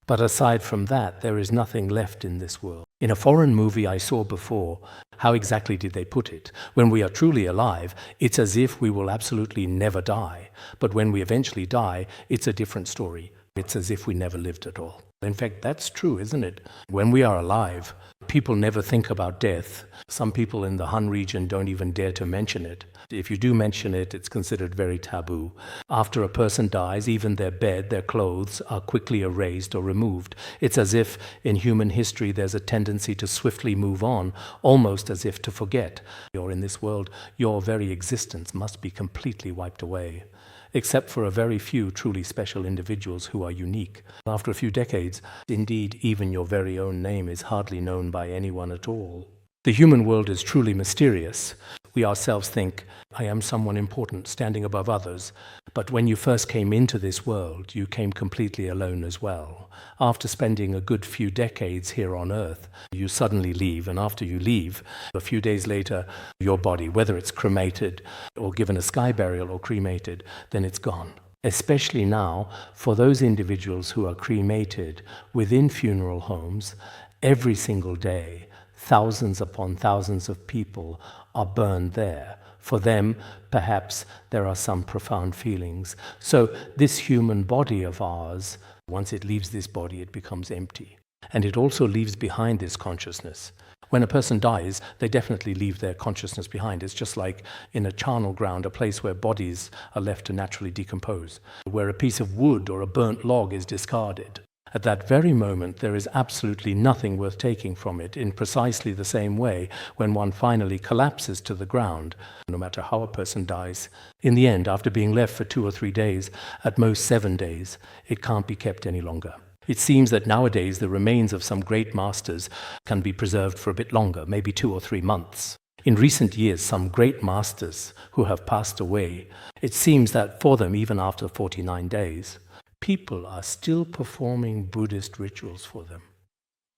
But aside from that, there is nothing left in this world. In a foreign movie I saw before, how exactly did they put it? When we are truly alive, it's as if we will absolutely never die. But when we eventually die, it's a different story. It's as if we never lived at all. In fact, that's true, isn't it? When we are alive, people never think about death. Some people in the Han region don't even dare to mention it. If you do mention it, it's considered very taboo. After a person dies, even their bed, their clothes are quickly erased or removed. It's as if in human history there's a tendency to swiftly move on, almost as if to forget. Or in this world, your very existence must be completely wiped away. Except for a very few truly special individuals who are unique. After a few decades, indeed, even your very own name is hardly known by anyone at all. The human world is truly mysterious. We ourselves think, I am someone important, standing above others. But when you first came into this world, you came completely alone as well. After spending a good few decades here on earth, you suddenly leave, and after you leave, a few days later, your body, whether it's cremated or given a sky burial or cremated, then it's gone. Especially now, for those individuals who are cremated within funeral homes, every single day, thousands upon thousands of people are burned there. For them, perhaps, there are some profound feelings. So this human body of ours, once it leaves this body, it becomes empty. And it also leaves behind this consciousness. When a person dies, they definitely leave their consciousness behind. It's just like in a charnel ground, a place where bodies are left to naturally decompose, where a piece of wood or a burnt log is discarded. At that very moment, there is absolutely nothing worth taking from it, in precisely the same way when one finally collapses to the ground, no matter how a person dies. In the end, after being left for 2 or 3 days, at most 7 days, it can't be kept any longer. It seems that nowadays the remains of some great masters can be preserved for a bit longer, maybe 2 or 3 months. In recent years, some great masters who have passed away, it seems that for them, even after 49 days, people are still performing Buddhist rituals for them.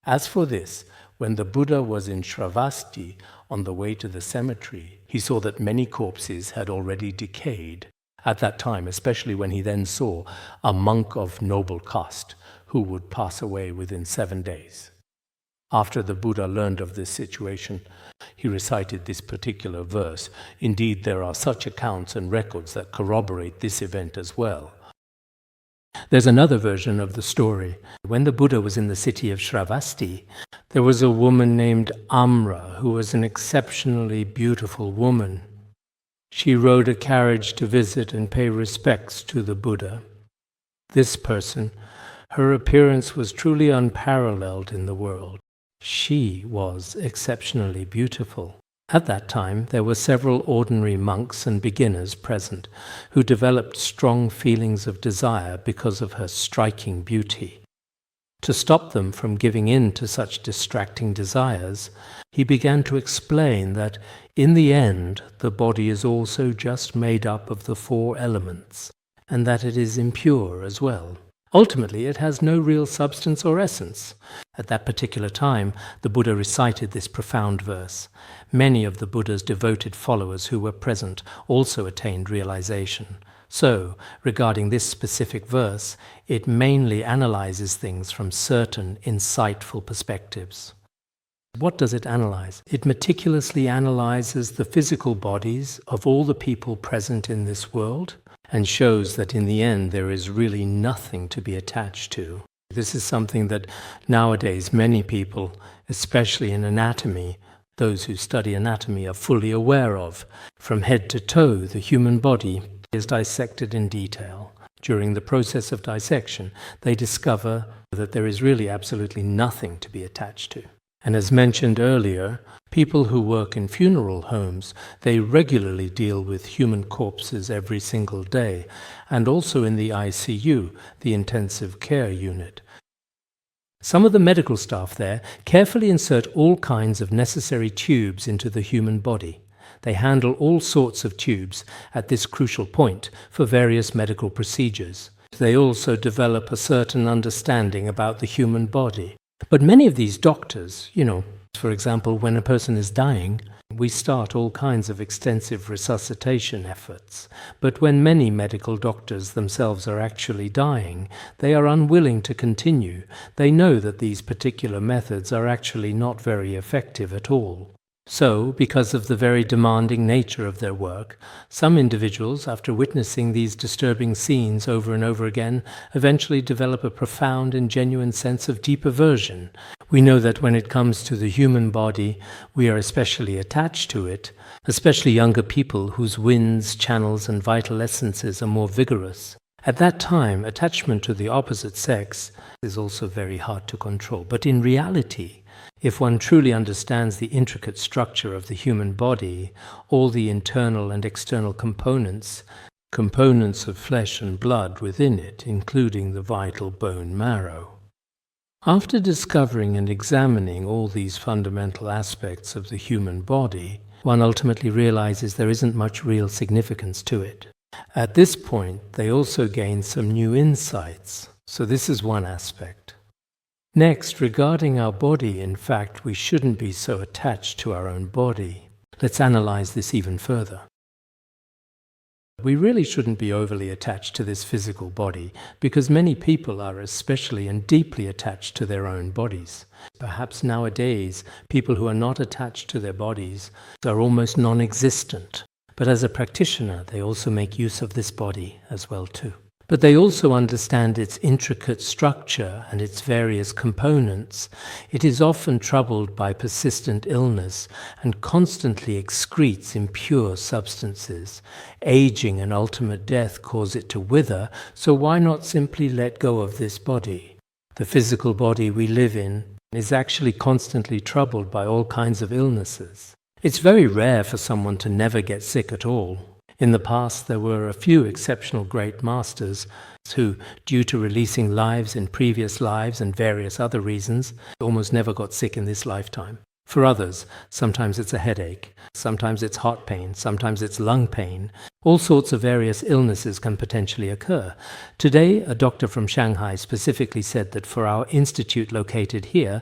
As for this, when the Buddha was in Shravasti on the way to the cemetery, he saw that many corpses had already decayed. At that time, especially when he then saw a monk of noble caste who would pass away within 7 days. After the Buddha learned of this situation, he recited this particular verse. Indeed, there are such accounts and records that corroborate this event as well. There's another version of the story. When the Buddha was in the city of Shravasti, there was a woman named Amra who was an exceptionally beautiful woman. She rode a carriage to visit and pay respects to the Buddha. This person, her appearance was truly unparalleled in the world. She was exceptionally beautiful. At that time, there were several ordinary monks and beginners present who developed strong feelings of desire because of her striking beauty. To stop them from giving in to such distracting desires, he began to explain that in the end, the body is also just made up of the 4 elements, and that it is impure as well. Ultimately, it has no real substance or essence. At that particular time, the Buddha recited this profound verse. Many of the Buddha's devoted followers who were present also attained realization. So, regarding this specific verse, it mainly analyzes things from certain insightful perspectives. What does it analyze? It meticulously analyzes the physical bodies of all the people present in this world, and shows that in the end there is really nothing to be attached to. This is something that nowadays many people, especially in anatomy, those who study anatomy are fully aware of. From head to toe, the human body is dissected in detail. During the process of dissection, they discover that there is really absolutely nothing to be attached to. And as mentioned earlier, people who work in funeral homes, they regularly deal with human corpses every single day, and also in the ICU, the intensive care unit. Some of the medical staff there carefully insert all kinds of necessary tubes into the human body. They handle all sorts of tubes at this crucial point for various medical procedures. They also develop a certain understanding about the human body. But many of these doctors, for example, when a person is dying, we start all kinds of extensive resuscitation efforts. But when many medical doctors themselves are actually dying, they are unwilling to continue. They know that these particular methods are actually not very effective at all. So, because of the very demanding nature of their work, some individuals, after witnessing these disturbing scenes over and over again, eventually develop a profound and genuine sense of deep aversion. We know that when it comes to the human body, we are especially attached to it, especially younger people whose winds, channels, and vital essences are more vigorous. At that time, attachment to the opposite sex is also very hard to control. But in reality, if one truly understands the intricate structure of the human body, all the internal and external components of flesh and blood within it, including the vital bone marrow. After discovering and examining all these fundamental aspects of the human body, one ultimately realizes there isn't much real significance to it. At this point, they also gain some new insights. So this is one aspect. Next, regarding our body, in fact, we shouldn't be so attached to our own body. Let's analyze this even further. We really shouldn't be overly attached to this physical body, because many people are especially and deeply attached to their own bodies. Perhaps nowadays, people who are not attached to their bodies are almost non-existent. But as a practitioner, they also make use of this body as well too. But they also understand its intricate structure and its various components. It is often troubled by persistent illness and constantly excretes impure substances. Aging and ultimate death cause it to wither, so why not simply let go of this body? The physical body we live in is actually constantly troubled by all kinds of illnesses. It's very rare for someone to never get sick at all. In the past, there were a few exceptional great masters who, due to releasing lives in previous lives and various other reasons, almost never got sick in this lifetime. For others, sometimes it's a headache, sometimes it's heart pain, sometimes it's lung pain. All sorts of various illnesses can potentially occur. Today, a doctor from Shanghai specifically said that for our institute located here,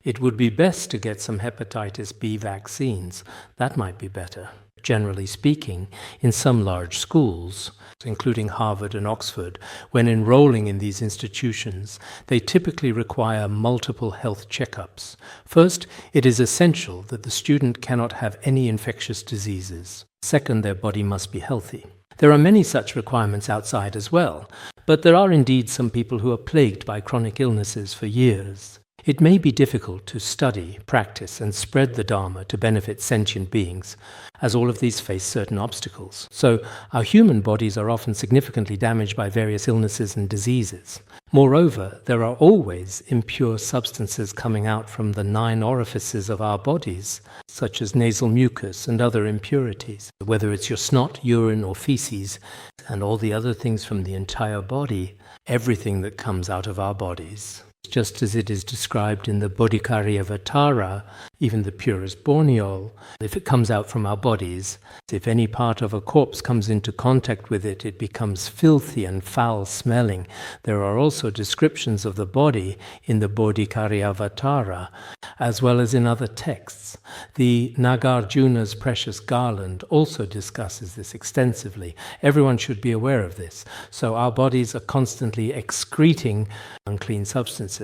it would be best to get some hepatitis B vaccines. That might be better. generally speaking, in some large schools, including Harvard and Oxford, when enrolling in these institutions, they typically require multiple health checkups. First, it is essential that the student cannot have any infectious diseases. Second, their body must be healthy. There are many such requirements outside as well, but there are indeed some people who are plagued by chronic illnesses for years. It may be difficult to study, practice, and spread the Dharma to benefit sentient beings, as all of these face certain obstacles. So, our human bodies are often significantly damaged by various illnesses and diseases. Moreover, there are always impure substances coming out from the 9 orifices of our bodies, such as nasal mucus and other impurities. Whether it's your snot, urine, or feces, and all the other things from the entire body, everything that comes out of our bodies. Just as it is described in the Bodhikariyavatara, even the purest borneol, if it comes out from our bodies, if any part of a corpse comes into contact with it, it becomes filthy and foul-smelling. There are also descriptions of the body in the Bodhikariyavatara, as well as in other texts. The Nagarjuna's Precious Garland also discusses this extensively. Everyone should be aware of this. So our bodies are constantly excreting unclean substances.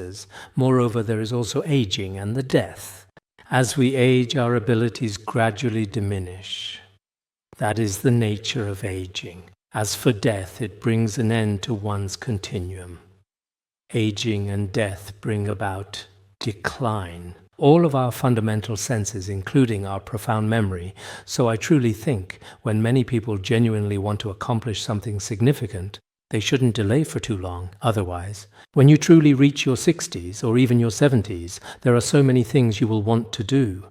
Moreover, there is also aging and the death. As we age, our abilities gradually diminish. That is the nature of aging. As for death, it brings an end to one's continuum. Aging and death bring about decline. All of our fundamental senses, including our profound memory. So I truly think when many people genuinely want to accomplish something significant, they shouldn't delay for too long. Otherwise, when you truly reach your 60s or even your 70s, there are so many things you will want to do.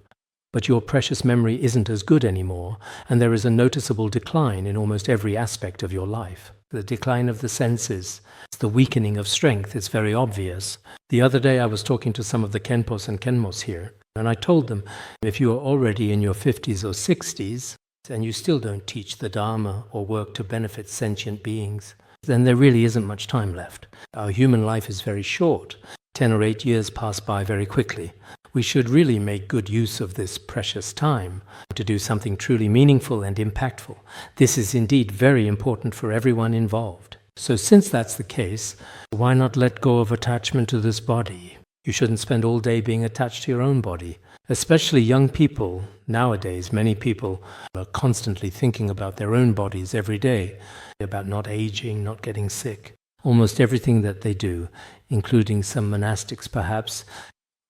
But your precious memory isn't as good anymore, and there is a noticeable decline in almost every aspect of your life. The decline of the senses, the weakening of strength is very obvious. The other day I was talking to some of the Khenpos and Khenmos here, and I told them, if you are already in your 50s or 60s, and you still don't teach the Dharma or work to benefit sentient beings, then there really isn't much time left. Our human life is very short. 10 or 8 years pass by very quickly. We should really make good use of this precious time to do something truly meaningful and impactful. This is indeed very important for everyone involved. So since that's the case, why not let go of attachment to this body? You shouldn't spend all day being attached to your own body. Especially young people. Nowadays, many people are constantly thinking about their own bodies every day, about not aging, not getting sick. Almost everything that they do, including some monastics perhaps,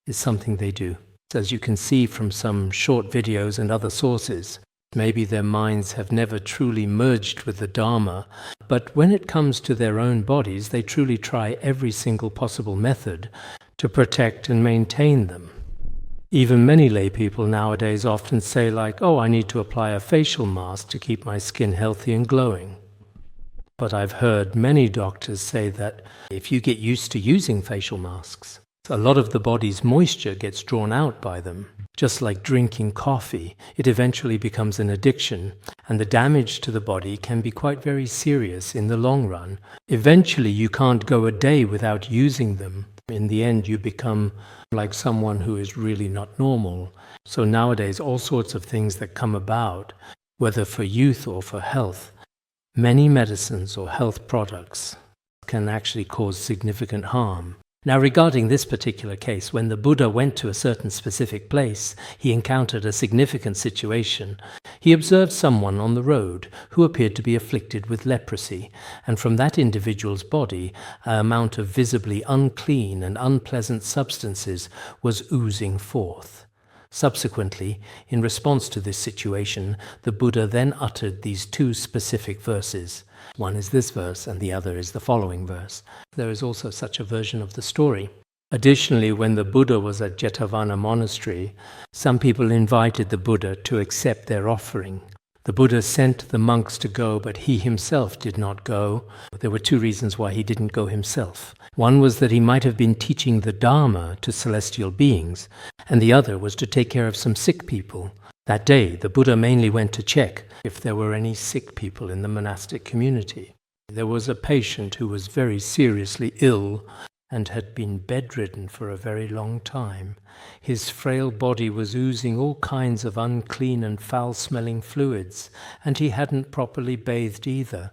is something they do. As you can see from some short videos and other sources, maybe their minds have never truly merged with the Dharma, but when it comes to their own bodies, they truly try every single possible method to protect and maintain them. Even many lay people nowadays often say like, oh, I need to apply a facial mask to keep my skin healthy and glowing. But I've heard many doctors say that if you get used to using facial masks, a lot of the body's moisture gets drawn out by them. Just like drinking coffee, it eventually becomes an addiction, and the damage to the body can be quite very serious in the long run. Eventually, you can't go a day without using them. In the end, you become like someone who is really not normal. So nowadays, all sorts of things that come about, whether for youth or for health, many medicines or health products can actually cause significant harm. Now, regarding this particular case, when the Buddha went to a certain specific place, he encountered a significant situation. He observed someone on the road who appeared to be afflicted with leprosy, and from that individual's body, an amount of visibly unclean and unpleasant substances was oozing forth. Subsequently, in response to this situation, the Buddha then uttered these 2 specific verses. One is this verse, and the other is the following verse. There is also such a version of the story. Additionally, when the Buddha was at Jetavana monastery, some people invited the Buddha to accept their offering. The Buddha sent the monks to go, but he himself did not go. There were 2 reasons why he didn't go himself. One was that he might have been teaching the Dharma to celestial beings, and the other was to take care of some sick people. That day, the Buddha mainly went to check if there were any sick people in the monastic community. There was a patient who was very seriously ill, and had been bedridden for a very long time. His frail body was oozing all kinds of unclean and foul-smelling fluids, and he hadn't properly bathed either.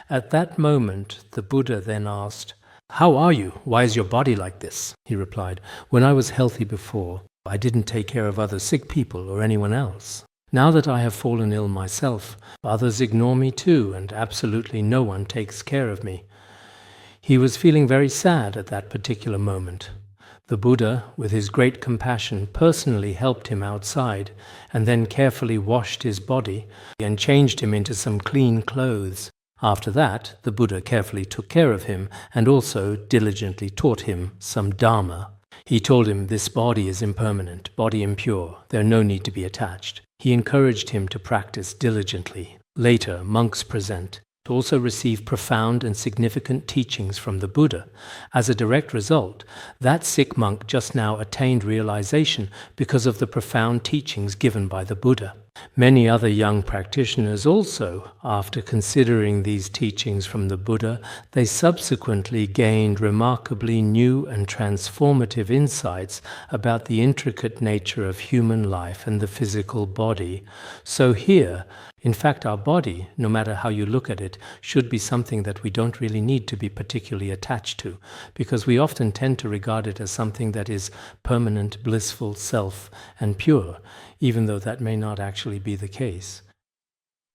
At that moment, the Buddha then asked, "How are you? Why is your body like this?" He replied, "When I was healthy before, I didn't take care of other sick people or anyone else. Now that I have fallen ill myself, others ignore me too, and absolutely no one takes care of me." He was feeling very sad at that particular moment. The Buddha, with his great compassion, personally helped him outside and then carefully washed his body and changed him into some clean clothes. After that, the Buddha carefully took care of him and also diligently taught him some Dharma. He told him this body is impermanent, body impure, there no need to be attached. He encouraged him to practice diligently. Later, monks present to also receive profound and significant teachings from the Buddha. As a direct result, that sick monk just now attained realization because of the profound teachings given by the Buddha. Many other young practitioners also, after considering these teachings from the Buddha, they subsequently gained remarkably new and transformative insights about the intricate nature of human life and the physical body. So here, in fact, our body, no matter how you look at it, should be something that we don't really need to be particularly attached to, because we often tend to regard it as something that is permanent, blissful, self, and pure, even though that may not actually be the case.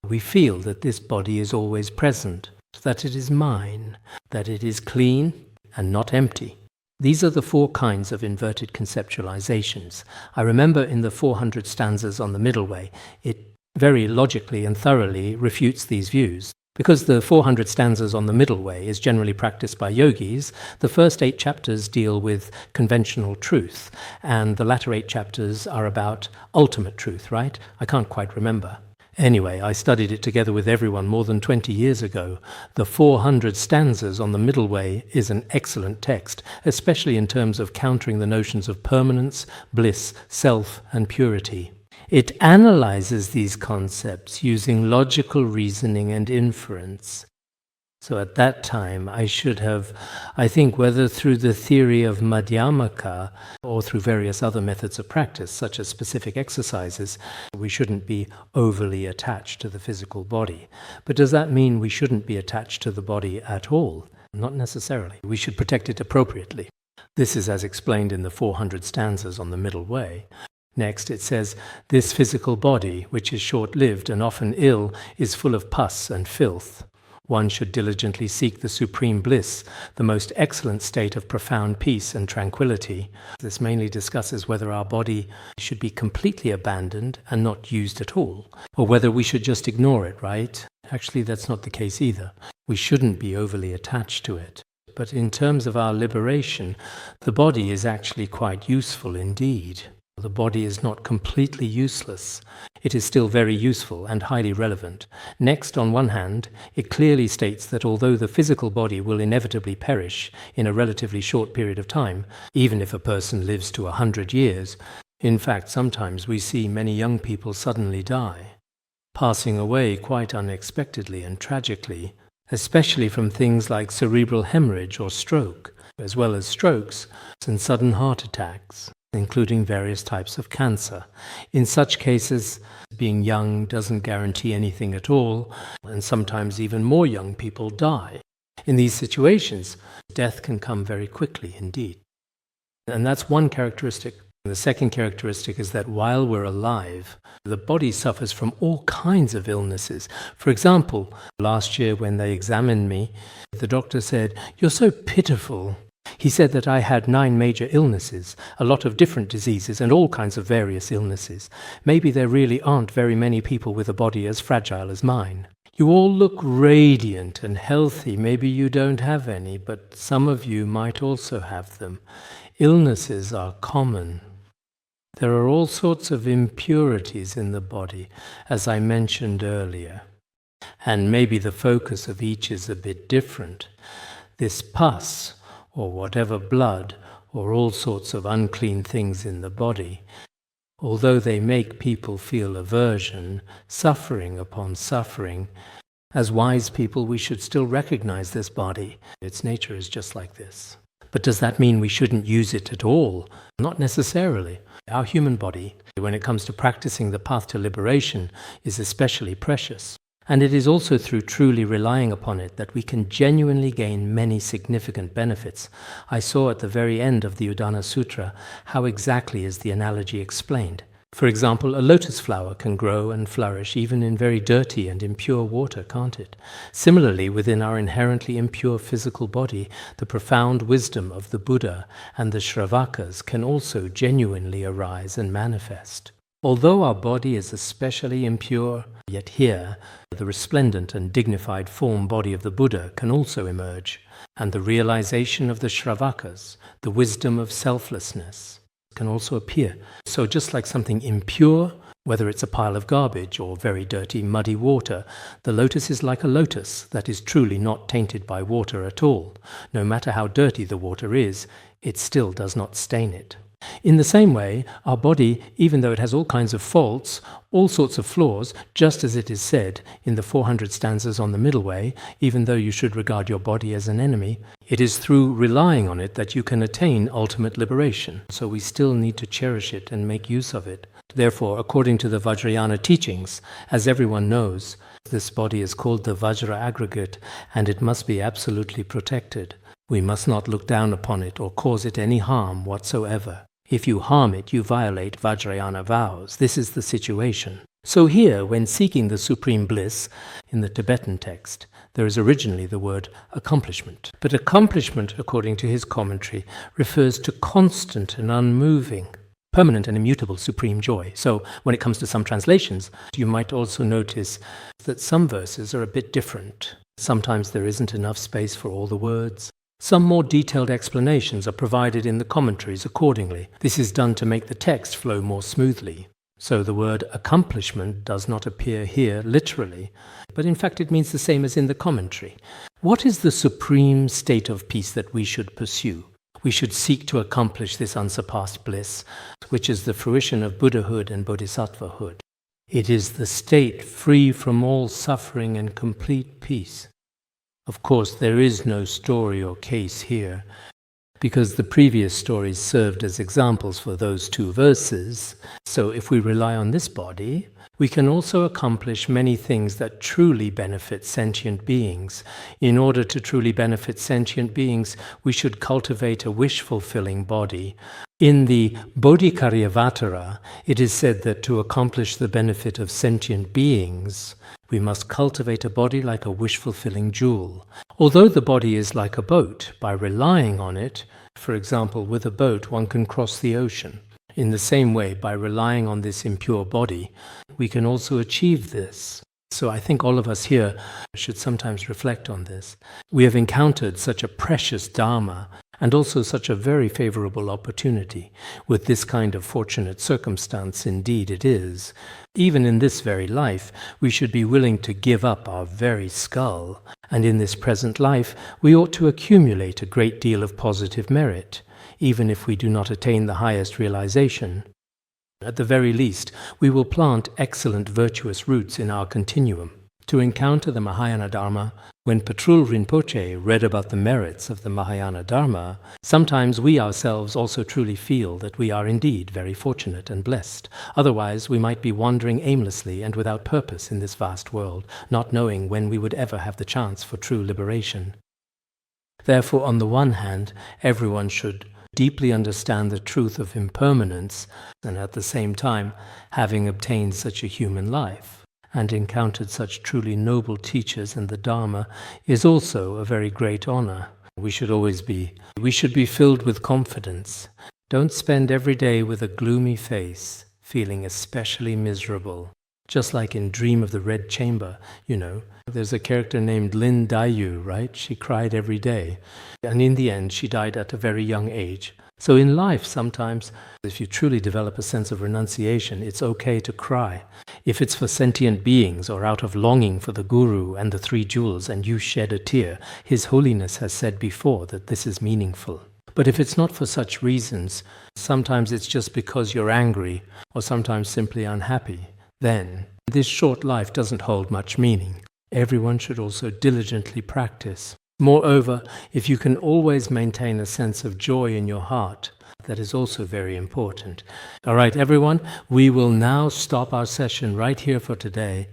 We feel that this body is always present, that it is mine, that it is clean and not empty. These are the 4 kinds of inverted conceptualizations. I remember in the 400 stanzas on the Middle Way, it very logically and thoroughly refutes these views. Because the 400 stanzas on the Middle Way is generally practiced by yogis, the first 8 chapters deal with conventional truth, and the latter 8 chapters are about ultimate truth, right? I can't quite remember. Anyway, I studied it together with everyone more than 20 years ago. The 400 stanzas on the Middle Way is an excellent text, especially in terms of countering the notions of permanence, bliss, self, and purity. It analyzes these concepts using logical reasoning and inference. So at that time, I should have, I think, whether through the theory of Madhyamaka or through various other methods of practice, such as specific exercises, we shouldn't be overly attached to the physical body. But does that mean we shouldn't be attached to the body at all? Not necessarily. We should protect it appropriately. This is as explained in the 400 stanzas on the Middle Way. Next, it says, "This physical body, which is short-lived and often ill, is full of pus and filth. One should diligently seek the supreme bliss, the most excellent state of profound peace and tranquility." This mainly discusses whether our body should be completely abandoned and not used at all, or whether we should just ignore it, right? Actually, that's not the case either. We shouldn't be overly attached to it. But in terms of our liberation, the body is actually quite useful indeed. The body is not completely useless. It is still very useful and highly relevant. Next, on one hand, it clearly states that although the physical body will inevitably perish in a relatively short period of time, even if a person lives to 100 years, in fact, sometimes we see many young people suddenly die, passing away quite unexpectedly and tragically, especially from things like cerebral hemorrhage or stroke, as well as strokes and sudden heart attacks, including various types of cancer. In such cases, being young doesn't guarantee anything at all, and sometimes even more young people die. In these situations, death can come very quickly indeed. And that's one characteristic. The second characteristic is that while we're alive, the body suffers from all kinds of illnesses. For example, last year when they examined me, the doctor said, "You're so pitiful." He said that I had 9 major illnesses, a lot of different diseases and all kinds of various illnesses. Maybe there really aren't very many people with a body as fragile as mine. You all look radiant and healthy. Maybe you don't have any, but some of you might also have them. Illnesses are common. There are all sorts of impurities in the body, as I mentioned earlier. And maybe the focus of each is a bit different. This pus, or whatever blood, or all sorts of unclean things in the body, although they make people feel aversion, suffering upon suffering, as wise people we should still recognize this body. Its nature is just like this. But does that mean we shouldn't use it at all? Not necessarily. Our human body, when it comes to practicing the path to liberation, is especially precious. And it is also through truly relying upon it that we can genuinely gain many significant benefits. I saw at the very end of the Udāna Sūtra how exactly is the analogy explained. For example, a lotus flower can grow and flourish even in very dirty and impure water, can't it? Similarly, within our inherently impure physical body, the profound wisdom of the Buddha and the Shravakas can also genuinely arise and manifest. Although our body is especially impure, yet here, the resplendent and dignified form body of the Buddha can also emerge, and the realization of the Shravakas, the wisdom of selflessness, can also appear. So just like something impure, whether it's a pile of garbage or very dirty, muddy water, the lotus is like a lotus that is truly not tainted by water at all. No matter how dirty the water is, it still does not stain it. In the same way, our body, even though it has all kinds of faults, all sorts of flaws, just as it is said in the 400 stanzas on the middle way, even though you should regard your body as an enemy, it is through relying on it that you can attain ultimate liberation. So we still need to cherish it and make use of it. Therefore, according to the Vajrayana teachings, as everyone knows, this body is called the Vajra aggregate, and it must be absolutely protected. We must not look down upon it or cause it any harm whatsoever. If you harm it, you violate Vajrayana vows. This is the situation. So here, when seeking the supreme bliss, in the Tibetan text, there is originally the word accomplishment. But accomplishment, according to his commentary, refers to constant and unmoving, permanent and immutable supreme joy. So when it comes to some translations, you might also notice that some verses are a bit different. Sometimes there isn't enough space for all the words. Some more detailed explanations are provided in the commentaries accordingly. This is done to make the text flow more smoothly. So the word accomplishment does not appear here literally, but in fact it means the same as in the commentary. What is the supreme state of peace that we should pursue? We should seek to accomplish this unsurpassed bliss, which is the fruition of Buddhahood and Bodhisattvahood. It is the state free from all suffering and complete peace. Of course, there is no story or case here, because the previous stories served as examples for those two verses. So if we rely on this body, we can also accomplish many things that truly benefit sentient beings. In order to truly benefit sentient beings, we should cultivate a wish-fulfilling body. In the Bodhicaryavatara, it is said that to accomplish the benefit of sentient beings, we must cultivate a body like a wish-fulfilling jewel. Although the body is like a boat, by relying on it, for example, with a boat one can cross the ocean. In the same way, by relying on this impure body, we can also achieve this. So I think all of us here should sometimes reflect on this. We have encountered such a precious Dharma and also such a very favorable opportunity. With this kind of fortunate circumstance, indeed it is. Even in this very life, we should be willing to give up our very skull. And in this present life, we ought to accumulate a great deal of positive merit, even if we do not attain the highest realization. At the very least, we will plant excellent virtuous roots in our continuum. To encounter the Mahayana Dharma, when Patrul Rinpoche read about the merits of the Mahayana Dharma, sometimes we ourselves also truly feel that we are indeed very fortunate and blessed. Otherwise, we might be wandering aimlessly and without purpose in this vast world, not knowing when we would ever have the chance for true liberation. Therefore, on the one hand, everyone should deeply understand the truth of impermanence, and at the same time, having obtained such a human life and encountered such truly noble teachers in the Dharma, is also a very great honor. We should be filled with confidence. Don't spend every day with a gloomy face, feeling especially miserable. Just like in Dream of the Red Chamber, there's a character named Lin Dayu, right? She cried every day. And in the end, she died at a very young age. So in life, sometimes, if you truly develop a sense of renunciation, it's okay to cry. If it's for sentient beings or out of longing for the Guru and the three jewels and you shed a tear, His Holiness has said before that this is meaningful. But if it's not for such reasons, sometimes it's just because you're angry or sometimes simply unhappy, then this short life doesn't hold much meaning. Everyone should also diligently practice. Moreover, if you can always maintain a sense of joy in your heart, that is also very important. All right, everyone, we will now stop our session right here for today.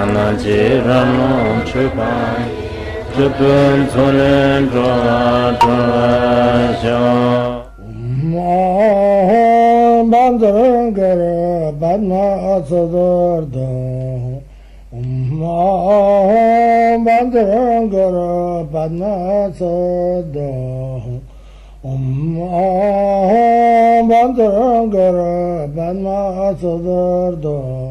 Udāna Sūtra L6